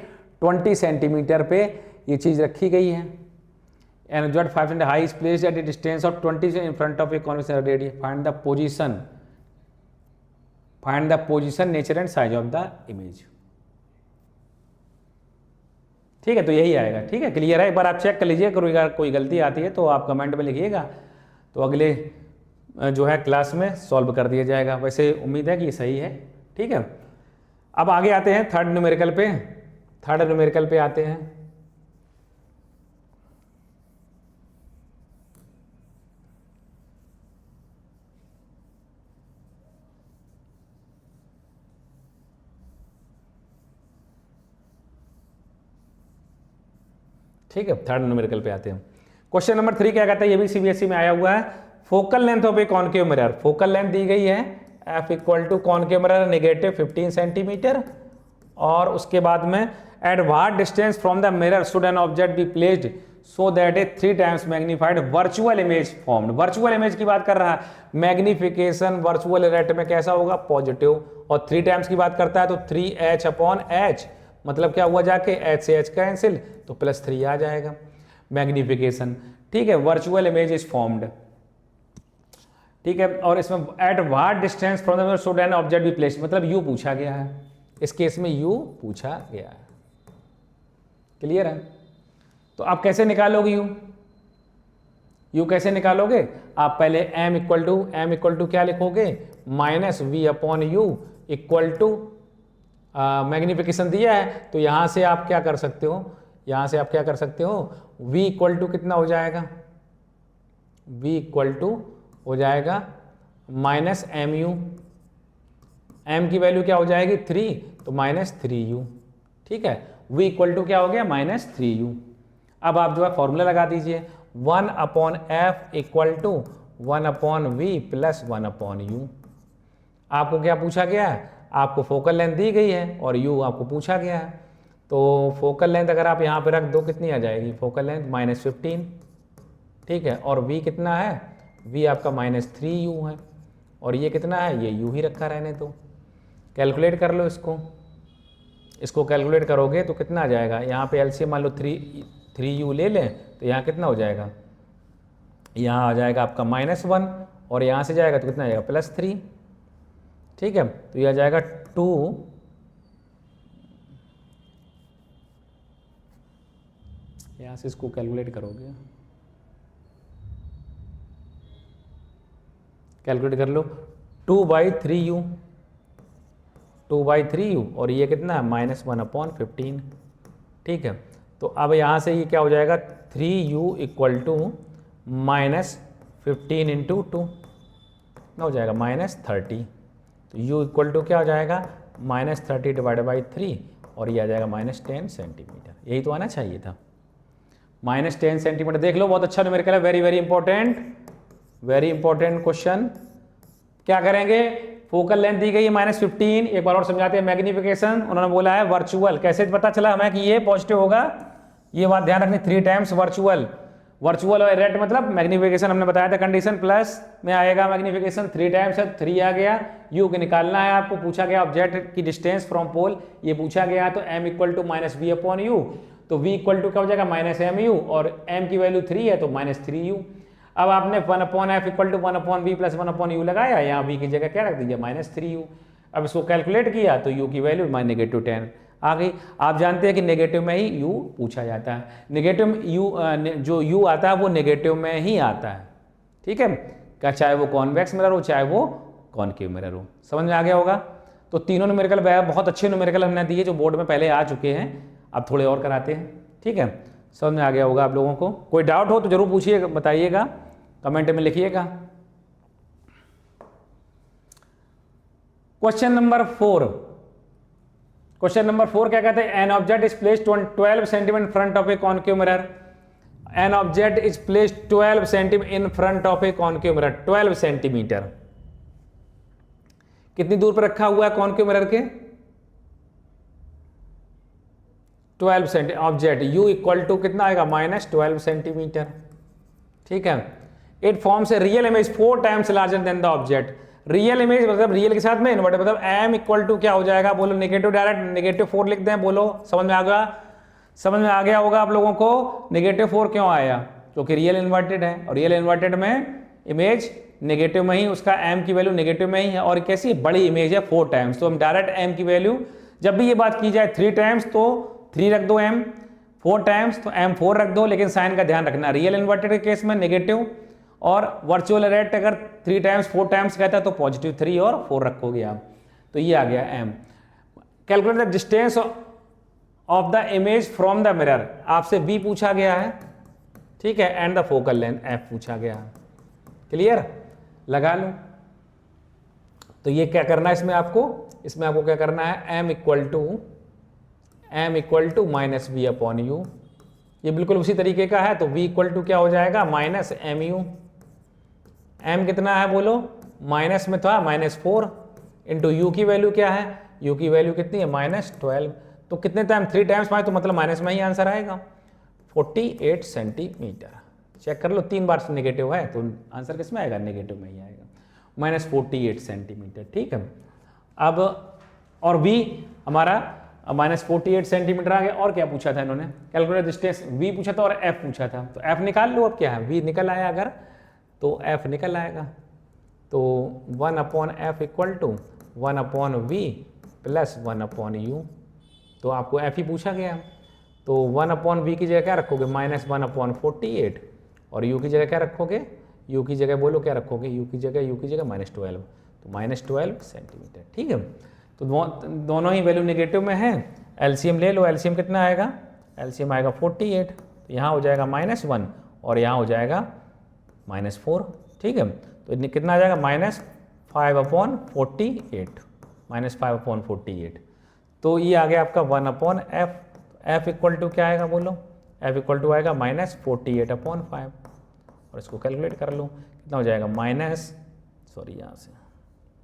20 सेंटीमीटर पे ये चीज़ रखी गई है। An object 5 centimetre high is placed at A distance of 20 in front of A convex mirror radius, find the position nature and size of the image. ठीक है, तो यही आएगा। ठीक है, क्लियर है, एक बार आप चेक कर लीजिए, कोई गलती आती है तो आप कमेंट में लिखिएगा, तो अगले जो है क्लास में सॉल्व कर दिया जाएगा। वैसे उम्मीद है कि सही है। ठीक है, अब आगे आते हैं थर्ड न्यूमेरिकल पे, थर्ड न्यूमेरिकल पे आते हैं। ठीक है, थर्ड न्यूमेरिकल पे आते हैं। क्वेश्चन नंबर 3 क्या कहता है, ये भी सीबीएसई में आया हुआ है। Focal length of a concave mirror, focal length दी गई है F equal to concave mirror negative 15 centimetre, और उसके बाद में at what distance from the mirror should an object be placed so that a 3 times magnified virtual image formed. Virtual image की बात कर रहा है, मैग्निफिकेशन वर्चुअल रेट में कैसा होगा, पॉजिटिव, और 3 टाइम्स की बात करता है तो 3h/h, मतलब क्या हुआ जाके h से h कैंसिल तो +3 आ जाएगा मैग्निफिकेशन। ठीक है, वर्चुअल इमेज इज फॉर्म्ड। ठीक है, और इसमें eight what distance from the mirror should an object be placed, मतलब यू पूछा गया है, इस केस में यू पूछा गया है। क्लियर है, तो आप कैसे निकालोगे यू कैसे निकालोगे, आप पहले m इक्वल टू क्या लिखोगे, -v/u इक्वल टू मैग्निफिकेशन दिया है, तो यहां से आप क्या कर सकते हो, v इक्वल टू कितना हो जाएगा, v इक्वल टू हो जाएगा -mu, m की वैल्यू क्या हो जाएगी 3, तो -3u। ठीक है, v इक्वल टू क्या हो गया -3u। अब आप जो है फॉर्मूला लगा दीजिए, 1/f equal to 1/v plus 1/u। आपको क्या पूछा गया है, आपको फोकल लेंथ दी गई है और u आपको पूछा गया है, तो फोकल लेंथ अगर आप यहाँ पे रख दो कितनी आ जाएगी, फोकल लेंथ -15। ठीक है, और v कितना है, v आपका -3u है, और ये कितना है, ये u ही रखा रहने दो। कैलकुलेट कर लो इसको कैलकुलेट करोगे तो कितना आ जाएगा, यहाँ पे एलसीएम मान लो 3u ले लें तो यहाँ कितना हो जाएगा, यहाँ आ जाएगा आपका -1, और यहाँ से जाएगा तो कितना आएगा +3। ठीक है, तो यह आ जाएगा 2, यहाँ से इसको कैलकुलेट करोगे, कैलकुलेट कर लो 2/3u, और ये कितना है -1/15। ठीक है, तो अब यहाँ से ये क्या हो जाएगा, 3u इक्वल टू -15 × 2 कितना हो जाएगा -30, तो u इक्वल टू क्या हो जाएगा -30 डिवाइडेड बाई 3, और ये आ जाएगा -10 सेंटीमीटर। यही तो आना चाहिए था, -10 सेंटीमीटर। देख लो, बहुत अच्छा न्यूमेरिकल है, वेरी वेरी इंपॉर्टेंट क्वेश्चन। क्या करेंगे, फोकल लेंथ दी गई है -15, एक बार और समझाते हैं। मैग्निफिकेशन उन्होंने बोला है वर्चुअल, कैसे पता चला हमें कि ये पॉजिटिव होगा, ये बात ध्यान रखनी, 3 टाइम्स वर्चुअल, वर्चुअल और रेट मतलब मैग्निफिकेशन हमने बताया था कंडीशन, प्लस में आएगा मैग्निफिकेशन, 3 टाइम्स है 3 आ गया। यू के निकालना है आपको, पूछा गया ऑब्जेक्ट की डिस्टेंस फ्रॉम पोल, ये पूछा गया, तो m equal to minus we upon you, तो v इक्वल टू क्या हो जाएगा माइनस एम यू, और m की वैल्यू 3 है तो माइनस 3 यू। अब आपने 1 upon f equal to 1 upon v plus 1 upon u लगाया, यहाँ v की जगह क्या रख दीजिए माइनस 3 यू। अब इसको कैलकुलेट किया तो u की वैल्यू -10 आ गई। आप जानते हैं कि नेगेटिव में ही u पूछा जाता है, नेगेटिव u जो u आता है वो नेगेटिव में ही आता है, ठीक है, क्या चाहे वो कॉन्वेक्स मिरर हो चाहे वो कॉनकेव मिरर हो। समझ में आ गया होगा। तो तीनों न्यूमेरिकल बहुत अच्छे न्यूमेरिकल हमने दिए जो बोर्ड में पहले आ चुके हैं, अब थोड़े और कराते हैं, ठीक है। समझ में आ गया होगा आप लोगों को। कोई डाउट हो तो जरूर पूछिएगा, बताइएगा, कमेंट में लिखिएगा। क्वेश्चन नंबर 4, क्वेश्चन नंबर 4 क्या कहते हैं, an object is placed 12 centimetre in front of a concave mirror, an object is placed 12 centimetre in front of a concave mirror, 12 centimetre कितनी दूर पर रखा हुआ है कॉनकेव मिरर के, 12 centimetre, object u equal to कितना आएगा -12 सेंटीमीटर, ठीक है। It forms a real image 4 times larger than the object, real image मतलब रियल के साथ में इन्वर्टेड, मतलब m इक्वल टू क्या हो जाएगा बोलो, नेगेटिव, डायरेक्ट -4 लिख दें, बोलो समझ में आ गया, समझ में आ गया होगा आप लोगों को। -4 क्यों आया, क्योंकि रियल इन्वर्टेड है, और रियल इन्वर्टेड में इमेज नेगेटिव में ही, उसका m की वैल्यू नेगेटिव में ही है, और कैसी बड़ी इमेज है 4 टाइम्स, तो हम डायरेक्ट m की वैल्यू, जब भी ये बात की जाए 3 टाइम्स तो 3 रख दो, m 4 टाइम्स तो m 4 रख दो, लेकिन साइन का ध्यान रखना, रियल इन्वर्टेड के केस में नेगेटिव, और वर्चुअल रेट अगर 3 टाइम्स 4 टाइम्स कहता है तो पॉजिटिव 3 और 4 रखोगे आप, तो ये आ गया m। Calculate the distance of the image from the mirror, आपसे v पूछा गया है, ठीक है, and the focal length f पूछा गया है, क्लियर, लगा लो। तो ये क्या करना है इसमें आपको क्या करना है, m equal to minus we upon u, ये बिल्कुल उसी तरीके का है, तो v इक्वल टू क्या हो जाएगा माइनस एम यू, m कितना है बोलो, माइनस में था -4 इंटू यू की वैल्यू क्या है, u की वैल्यू कितनी है -12, तो कितने टाइम 3 टाइम्स में, तो मतलब माइनस में ही आंसर आएगा 48 सेंटीमीटर। चेक कर लो, 3 बार नेगेटिव है तो आंसर किस में आएगा, नेगेटिव में ही आएगा, -48 सेंटीमीटर, ठीक है। अब और v हमारा -48 सेंटीमीटर आ गया, और क्या पूछा था इन्होंने, कैलकुलेट डिस्टेंस, v पूछा था और f पूछा था, तो f निकाल लो, अब क्या है v निकल आया अगर तो f निकल आएगा, तो 1 upon f equal to 1 upon v plus 1 upon you, तो आपको f ही पूछा गया, तो 1 अपॉन वी की जगह क्या रखोगे -1 अपॉन 48, और u की जगह क्या रखोगे, u की जगह बोलो क्या रखोगे, u की जगह -12, तो -12 सेंटीमीटर, ठीक है। तो दोनों ही वैल्यू नेगेटिव में है, एलसीएम ले लो, एलसीएम कितना आएगा, एलसीएम आएगा 48, तो यहाँ हो जाएगा -1 और यहाँ हो जाएगा -4, ठीक है। तो कितना आ जाएगा -5 अपॉन 48, तो ये आ गया आपका 1 upon f, f equal to क्या आएगा बोलो, एफ इक्वल टू आएगा -48 अपॉन 5, और इसको कैलकुलेट कर लो कितना हो जाएगा यहाँ से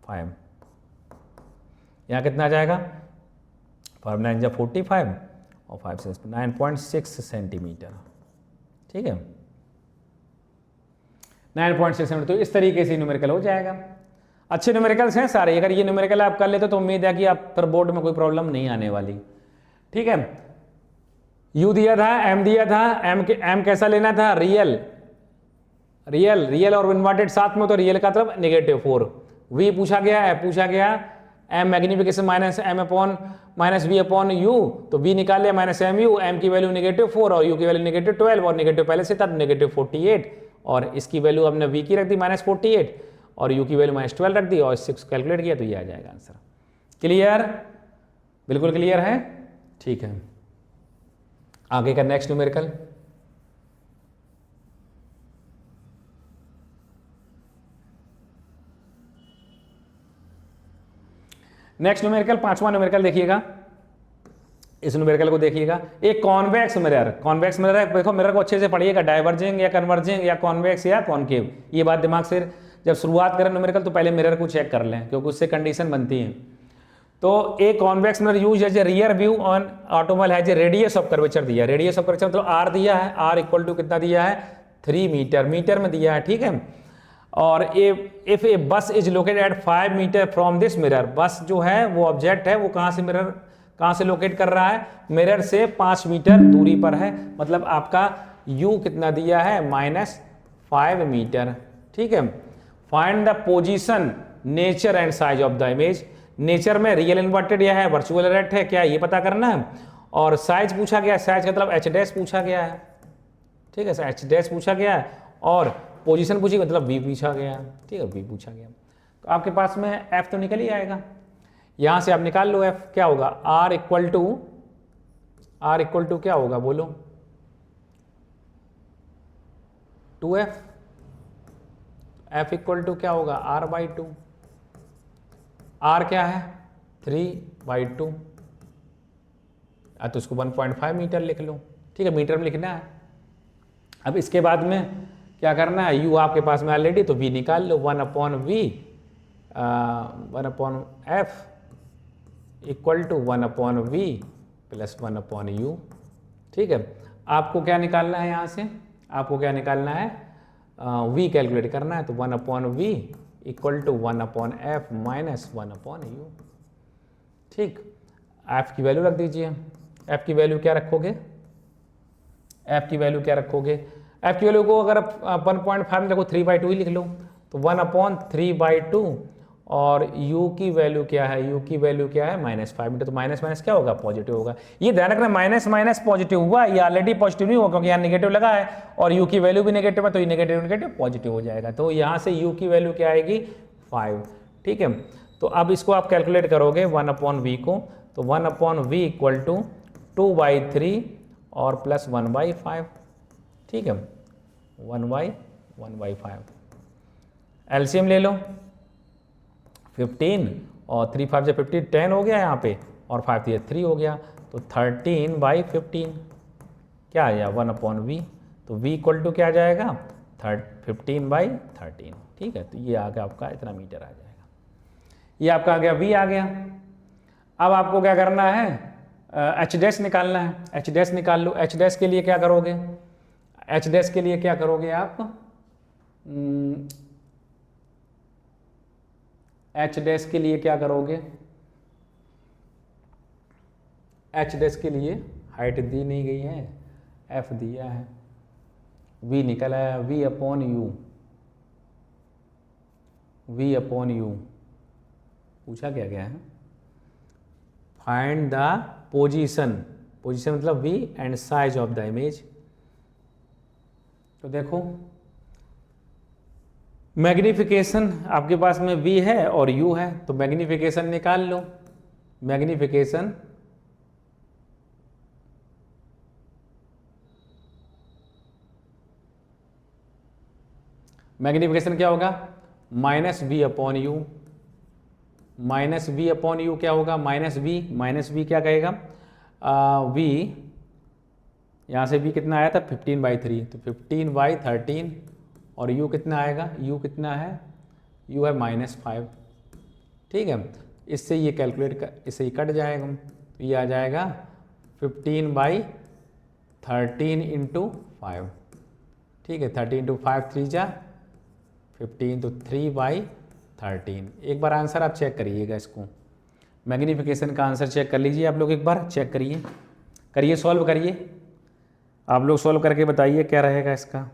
5, यहाँ कितना आ जाएगा 5 9 जा 45 और 5 से 9.6 सेंटीमीटर, ठीक है, 9.6 सेंटीमीटर। तो इस तरीके से न्यूमेरिकल हो जाएगा। अच्छे न्यूमेरिकल्स हैं सारे, अगर ये न्यूमेरिकल आप कर लेते तो उम्मीद है कि आप पर बोर्ड में कोई प्रॉब्लम नहीं आने वाली, ठीक है। u दिया था, m दिया था, m कैसा लेना था, रियल और इन्वर्टेड साथ में, तो रियल का मतलब -4, v पूछा गया, f पूछा गया, m magnification -m upon -v upon u, तो v निकाल लिया -mu, m की वैल्यू -4 और u की वैल्यू -12, और नेगेटिव पहले से था -48, और इसकी वैल्यू हमने v की रख दी -48 और u की वैल्यू -12 रख दी, और 6 कैलकुलेट किया तो ये आ जाएगा आंसर। क्लियर, बिल्कुल क्लियर है, ठीक है। आगे का नेक्स्ट न्यूमेरिकल, नेक्स्ट न्यूमेरिकल 5वां न्यूमेरिकल देखिएगा, इस न्यूमेरिकल को देखिएगा। एक कॉन्वेक्स मिरर है, देखो मिरर को अच्छे से पढ़िएगा, डाइवर्जिंग या कन्वर्जिंग या कॉन्वेक्स या कॉनकेव, ये बात दिमाग से जब शुरुआत करें न्यूमेरिकल तो पहले मिरर को चेक कर लें, क्योंकि उससे कंडीशन बनती है। तो a convex mirror use as a rear view on automobile has a radius of curvature दिया है, रेडियस ऑफ कर्वेचर मतलब आर दिया है, आर इक्वल टू कितना दिया है 3 मीटर, मीटर में दिया है, ठीक है। और if a bus is located at 5 metre from this mirror, bus जो है वो ऑब्जेक्ट है वो कहाँ से मिरर कहाँ से लोकेट कर रहा है, मिरर से 5 मीटर दूरी पर है, मतलब आपका u कितना दिया है -5 मीटर, ठीक है। Find the position nature and size of the image, nature में रियल इन्वर्टेड या है वर्चुअल रेट है क्या ये पता करना है, और साइज पूछा गया, साइज का मतलब एच डैश पूछा गया है, ठीक है, एच डैश पूछा गया है, और पोजीशन पूछी मतलब v पूछा गया है, ठीक है, v पूछा गया। तो आपके पास में f तो निकल ही आएगा, यहां से आप निकाल लो f क्या होगा, r इक्वल टू क्या होगा बोलो 2f, f इक्वल टू क्या होगा r/2, r क्या है 3/2, तो इसको 1.5 मीटर लिख लो, ठीक है, मीटर में लिखना है। अब इसके बाद में क्या करना है, u आपके पास में ऑलरेडी, तो v निकाल लो, 1/f equal to 1/v plus 1/u, ठीक है। आपको क्या निकालना है यहाँ से, आपको क्या निकालना है v कैलकुलेट करना है, तो 1/v equal to 1/f minus 1/u, ठीक। f की वैल्यू रख दीजिए, f की वैल्यू क्या रखोगे, f की वैल्यू क्या रखोगे, f की वैल्यू को अगर 1.5 में देखो 3/2 ही लिख लो, तो 1/3/2, और u की वैल्यू क्या है, u की वैल्यू क्या है -5 मीटर, तो माइनस माइनस क्या होगा पॉजिटिव होगा। ये ध्यान रखना माइनस माइनस पॉजिटिव हुआ, ये ऑलरेडी पॉजिटिव नहीं होगा क्योंकि यहाँ नेगेटिव लगा है, और u की वैल्यू भी नेगेटिव है, तो ये नेगेटिव नेगेटिव पॉजिटिव हो जाएगा, तो यहाँ से u की वैल्यू क्या आएगी 5, ठीक है। तो अब इसको आप कैलकुलेट करोगे 1/v को, तो 1/v इक्वल टू 2/3 और प्लस 1/5, ठीक है, 1/5। एलसीएम ले लो 15 और 3 5 15, 10 हो गया यहाँ पे, और 5 3 हो गया, तो 13/15 क्या आ गया 1/v, तो v इक्वल टू क्या आ जाएगा 15/13, ठीक है। तो ये आ गया आपका इतना मीटर आ जाएगा, ये आपका आ गया v आ गया। अब आपको क्या करना है एच डैश निकालना है, एच डैश निकाल लो। एच डैश के लिए क्या करोगे, एच डैश के लिए क्या करोगे आप, एच डैश के लिए क्या करोगे, एच डैश के लिए हाइट दी नहीं गई है, एफ दिया है, v निकल आया v/u, v/u पूछा क्या गया है, फाइंड द पोजीशन, पोजीशन मतलब v and size of the image. तो देखो मैग्निफिकेशन आपके पास में v है और u है, तो मैग्निफिकेशन निकाल लो, मैग्निफिकेशन मैग्निफिकेशन क्या होगा -v/u, -v/u क्या होगा -v क्या कहेगा v, यहाँ से v कितना आया था 15/3, तो 15/13, और u कितना आएगा, u कितना है, u है -5, ठीक है। इससे ये कैलकुलेट कर, इससे ये कट जाएगा, तो ये आ जाएगा 15/13 इंटू 5, ठीक है, 30 इंटू 5 3 जा 15, तो 3/13। एक बार आंसर आप चेक करिएगा, इसको मैग्निफिकेशन का आंसर चेक कर लीजिए आप लोग, एक बार चेक करिए, करिए सॉल्व करिए, आप लोग सॉल्व करके बताइए क्या रहेगा इसका।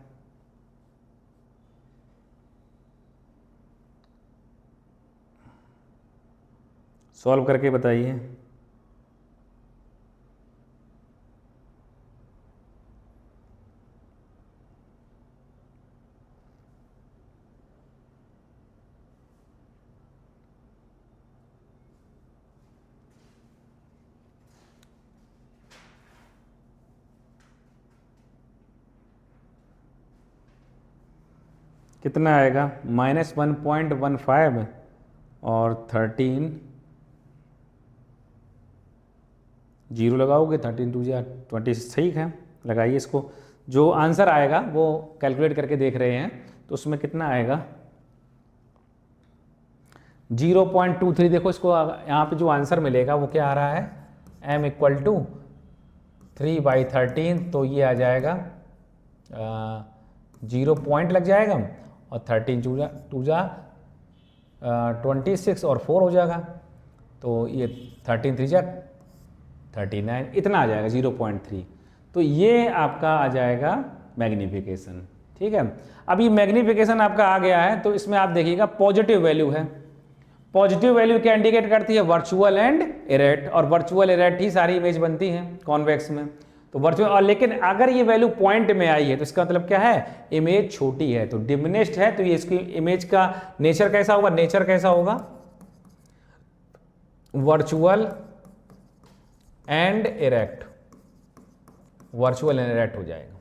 सॉल्व करके बताइए। कितना आएगा -1.15 और 13, जीरो लगाओगे 13 2 20, सही है, लगाइए इसको। जो आंसर आएगा वो कैलकुलेट करके देख रहे हैं, तो उसमें कितना आएगा 0.23 देखो इसको यहाँ पे जो आंसर मिलेगा वो क्या आ रहा है, m इक्वल टू 3/13, तो ये आ जाएगा 0 पॉइंट लग जाएगा और 13 टू जा 26 और 4 हो जाएगा, तो ये 13 3 जा 39, इतना आ जाएगा 0.3। तो ये आपका आ जाएगा मैग्नीफिकेशन। ठीक है, अब ये मैग्नीफिकेशन आपका आ गया है, तो इसमें आप देखिएगा पॉजिटिव वैल्यू है। पॉजिटिव वैल्यू क्या इंडिकेट करती है, वर्चुअल एंड इरेक्ट, और वर्चुअल इरेक्ट ही सारी इमेज बनती है कॉन्वेक्स में, तो वर्चुअल। और लेकिन अगर ये वैल्यू पॉइंट में आई है तो इसका मतलब क्या है, इमेज छोटी है, तो डिमिनिश्ड है, तो ये इसकी इमेज का नेचर कैसा होगा, नेचर कैसा होगा, virtual and erect, virtual and erect हो जाएगा।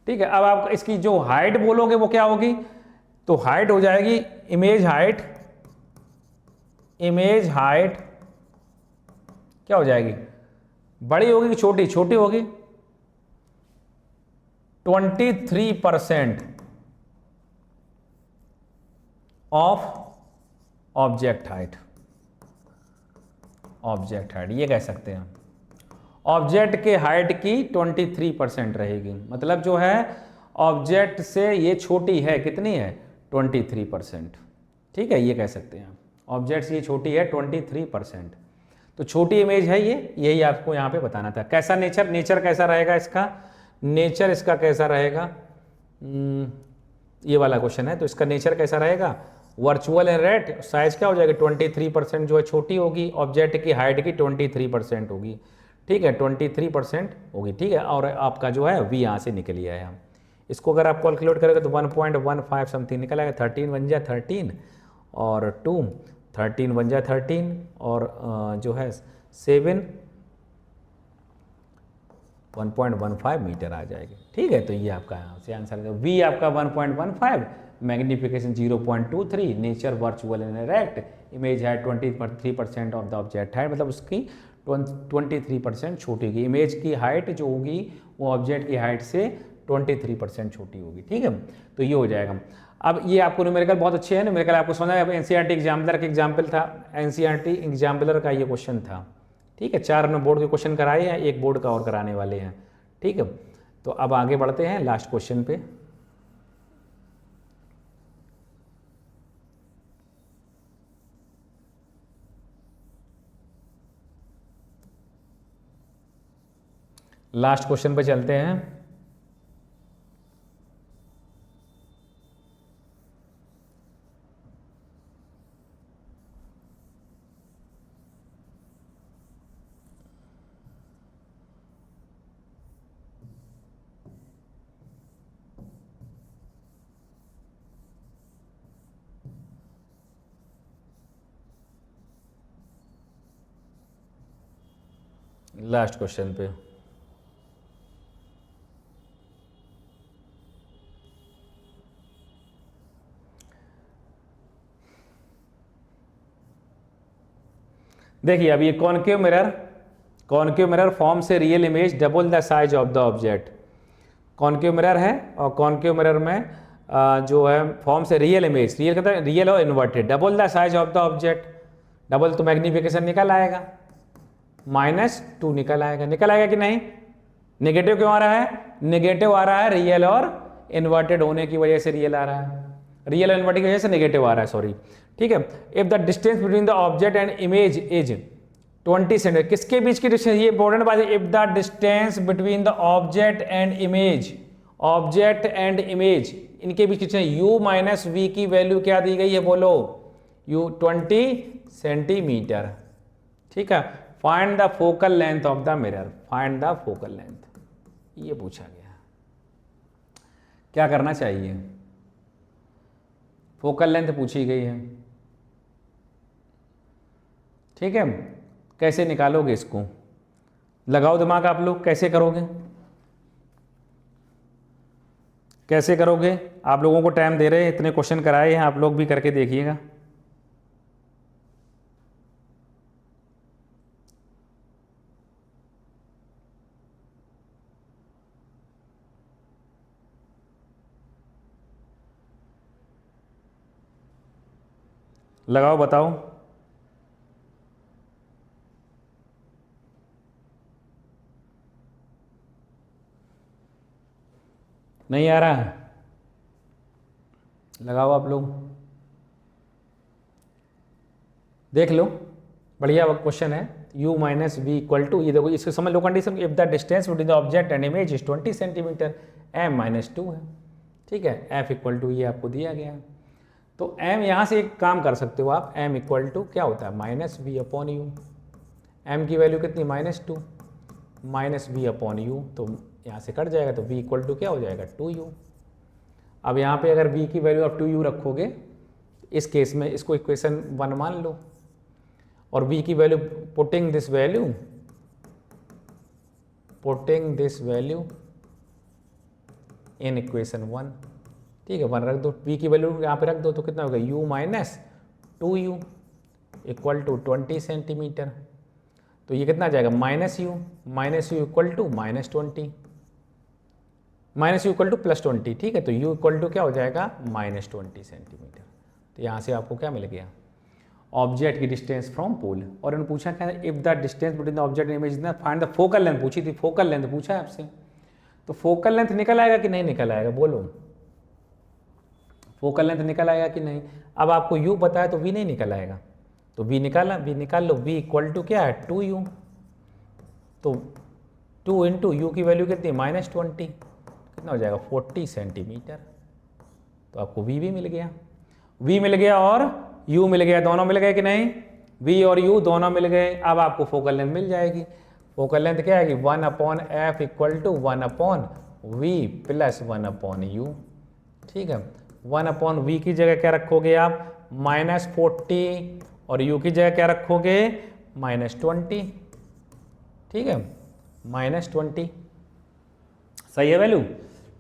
ठीक है, अब आप इसकी जो हाइट बोलोगे वो क्या होगी, तो हाइट हो जाएगी इमेज हाइट, इमेज हाइट क्या हो जाएगी, बड़ी होगी कि छोटी, छोटी होगी, 23% of object height, object height ये कह सकते हैं, ऑब्जेक्ट के हाइट की 23% रहेगी, मतलब जो है ऑब्जेक्ट से ये छोटी है, कितनी है 23%। ठीक है, ये कह सकते हैं आप, ऑब्जेक्ट से ये छोटी है 23%, तो छोटी इमेज है ये, यही आपको यहाँ पे बताना था। कैसा नेचर, नेचर कैसा रहेगा इसका, नेचर इसका कैसा रहेगा, ये वाला क्वेश्चन है, तो इसका नेचर कैसा रहेगा, वर्चुअल एंड रेट, साइज क्या हो जाएगा 23% जो है छोटी होगी, ऑब्जेक्ट की हाइट की 23% होगी। ठीक है, 23% होगी। ठीक है, और आपका जो है v यहाँ से निकल गया है, इसको अगर आप कैलकुलेट करेंगे तो 1.15 समथिंग निकल आएगा, 13 बन जाए 13 और 2 13 बन जाए 13 और जो है 7 1.15 मीटर आ जाएगी। ठीक है, तो ये आपका यहाँ से आंसर है, v आपका 1.15, magnification 0.23, nature virtual and erect, image है 23% ऑफ द ऑब्जेक्ट हाइट, मतलब उसकी 23% छोटी होगी, इमेज की हाइट जो होगी वो ऑब्जेक्ट की हाइट से 23% छोटी होगी। ठीक है, तो ये हो जाएगा। अब ये आपको न्यूमेरिकल बहुत अच्छे हैं, न्यूमेरिकल आपको समझ आया, एनसीईआरटी एग्जाम्पलर का एग्जाम्पल था, एनसीईआरटी एग्जाम्पलर का ये क्वेश्चन था। ठीक है, 4 हमने बोर्ड के क्वेश्चन कराए हैं, एक बोर्ड का और कराने वाले हैं। ठीक है, तो अब आगे बढ़ते हैं लास्ट क्वेश्चन पे। लास्ट क्वेश्चन पे चलते हैं। लास्ट क्वेश्चन पे देखिए, अब ये कॉनकेव मिरर फॉर्म से real image double the size of the object, concave mirror है और कॉनकेव मिरर में जो है फॉर्म से रियल इमेज, रियल कहते हैं रियल और inverted, double the size of the object, double तो मैग्नीफिकेशन निकल आएगा, -2 निकल आएगा कि नहीं, नेगेटिव क्यों आ रहा है, नेगेटिव आ रहा है रियल और इन्वर्टेड होने की वजह से रियल आ रहा है, रियल और इन्वर्टेड की वजह से नेगेटिव आ रहा है, सॉरी। ठीक है, if the distance between the object and image is 20 centimetre, किसके बीच की डिस्टेंस, ये इंपॉर्टेंट बात है, if the distance between the object and image, object and image इनके बीच की u माइनस वी की वैल्यू क्या दी गई है, बोलो u 20 सेंटीमीटर। ठीक है, find the focal length of the mirror, find the focal length, ये पूछा गया। क्या करना चाहिए, फोकल लेंथ पूछी गई है। ठीक है, कैसे निकालोगे इसको, लगाओ दिमाग आप लोग, कैसे करोगे, कैसे करोगे, आप लोगों को टाइम दे रहे हैं, इतने क्वेश्चन कराए हैं, आप लोग भी करके देखिएगा। लगाओ बताओ। नहीं आ रहा है? लगाओ आप लोग, देख लो, बढ़िया क्वेश्चन है। u minus V equal to, ये देखो इसको समझ लो condition, if the distance between the object and image is 20 centimetre, m minus 2 है, ठीक है, f इक्वल टू ये आपको दिया गया है। तो m यहाँ से एक काम कर सकते हो आप, m इक्वल टू क्या होता है minus we upon u, m की वैल्यू कितनी -2 माइनस वी अपॉन यू, तो यहाँ से कट जाएगा, तो v इक्वल टू क्या हो जाएगा 2u। अब यहाँ पे अगर v की वैल्यू आप 2u रखोगे, इस केस में इसको इक्वेशन 1 मान लो, और v की value putting this value in equation 1, ठीक है, 1 रख दो, v की वैल्यू यहाँ पे रख दो, तो कितना होगा u minus 2u equal to 20 centimetre. तो ये कितना आ जाएगा minus u equal to -20, minus u equal to +20, ठीक है, तो u इक्वल टू क्या हो जाएगा -20 सेंटीमीटर। तो यहाँ से आपको क्या मिल गया, ऑब्जेक्ट की डिस्टेंस फ्रॉम पोल। और इन्होंने पूछा क्या, if the distance between the object and image is find the focal length, पूछी थी, फोकल लेंथ पूछा है आपसे, तो फोकल लेंथ निकल आएगा कि नहीं निकल आएगा, बोलो, फोकल लेंथ निकल आएगा कि नहीं। अब आपको u पता है तो v नहीं निकल आएगा, तो v निकाल लो, v इक्वल टू क्या है 2u, तो 2 इंटू यू की वैल्यू कितनी -20, कितना हो जाएगा 40 सेंटीमीटर। तो आपको v भी मिल गया, v मिल गया और u मिल गया, दोनों मिल गए कि नहीं, v और u दोनों मिल गए। अब आपको फोकल लेंथ मिल जाएगी, फोकल लेंथ क्या आएगी 1/f equal to 1/v plus 1/u, ठीक है। 1/v की जगह क्या रखोगे आप -40, और u की जगह क्या रखोगे -20, ठीक है, -20, सही है वैल्यू,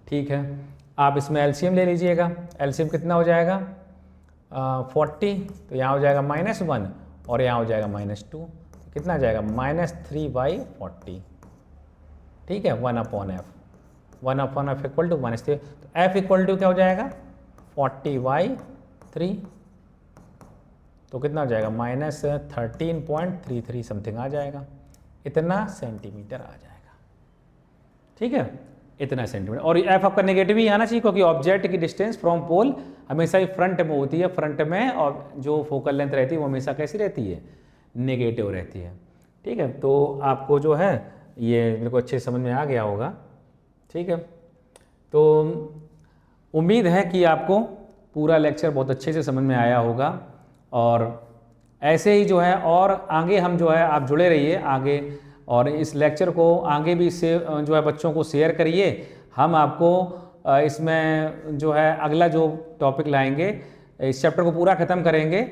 ठीक है। आप इसमें एलसीएम ले लीजिएगा, एलसीएम कितना हो जाएगा 40, तो यहाँ हो जाएगा -1 और यहाँ हो जाएगा -2, तो कितना आ जाएगा -3/40, ठीक है, 1/f इक्वल टू -3, तो f इक्वल टू क्या हो जाएगा 40/3, तो कितना हो जाएगा -13.33 समथिंग आ जाएगा, इतना सेंटीमीटर आ जाएगा, ठीक है, इतना सेंटीमीटर। और एफ आपका नेगेटिव ही आना चाहिए, क्योंकि ऑब्जेक्ट की डिस्टेंस फ्रॉम पोल हमेशा ही फ्रंट में होती है, फ्रंट में, और जो फोकल लेंथ रहती है वो हमेशा कैसी रहती है, नेगेटिव रहती है, ठीक है। तो आपको जो है ये मेरे को अच्छे समझ में आ गया होगा, ठीक है। तो उम्मीद है कि आपको पूरा लेक्चर बहुत अच्छे से समझ में आया होगा, और ऐसे ही जो है और आगे हम जो है आप जुड़े रहिए आगे, और इस लेक्चर को आगे भी से जो है बच्चों को शेयर करिए। हम आपको इसमें जो है अगला जो टॉपिक लाएंगे, इस चैप्टर को पूरा ख़त्म करेंगे,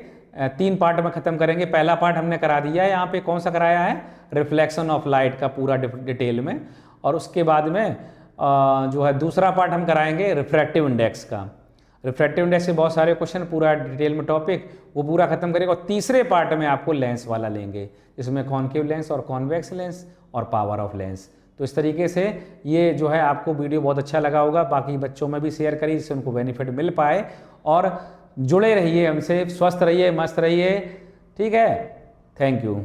3 पार्ट में ख़त्म करेंगे। पहला पार्ट हमने करा दिया है, यहाँ पे कौन सा कराया है, रिफ्लेक्शन ऑफ लाइट का पूरा डिटेल में, और उसके बाद में जो है दूसरा पार्ट हम कराएंगे रिफ्रैक्टिव इंडेक्स का। रिफ्रैक्टिव इंडेक्स के बहुत सारे क्वेश्चन, पूरा डिटेल में टॉपिक वो पूरा खत्म करेगा, और तीसरे पार्ट में आपको लेंस वाला लेंगे, इसमें कॉनकेव लेंस और कॉन्वेक्स लेंस और पावर ऑफ लेंस। तो इस तरीके से ये जो है आपको वीडियो बहुत अच्छा लगा होगा, बाकी बच्चों में भी शेयर करिए जिससे उनको बेनिफिट मिल पाए, और जुड़े रहिए हमसे, स्वस्थ रहिए, मस्त रहिए, ठीक है, थैंक यू।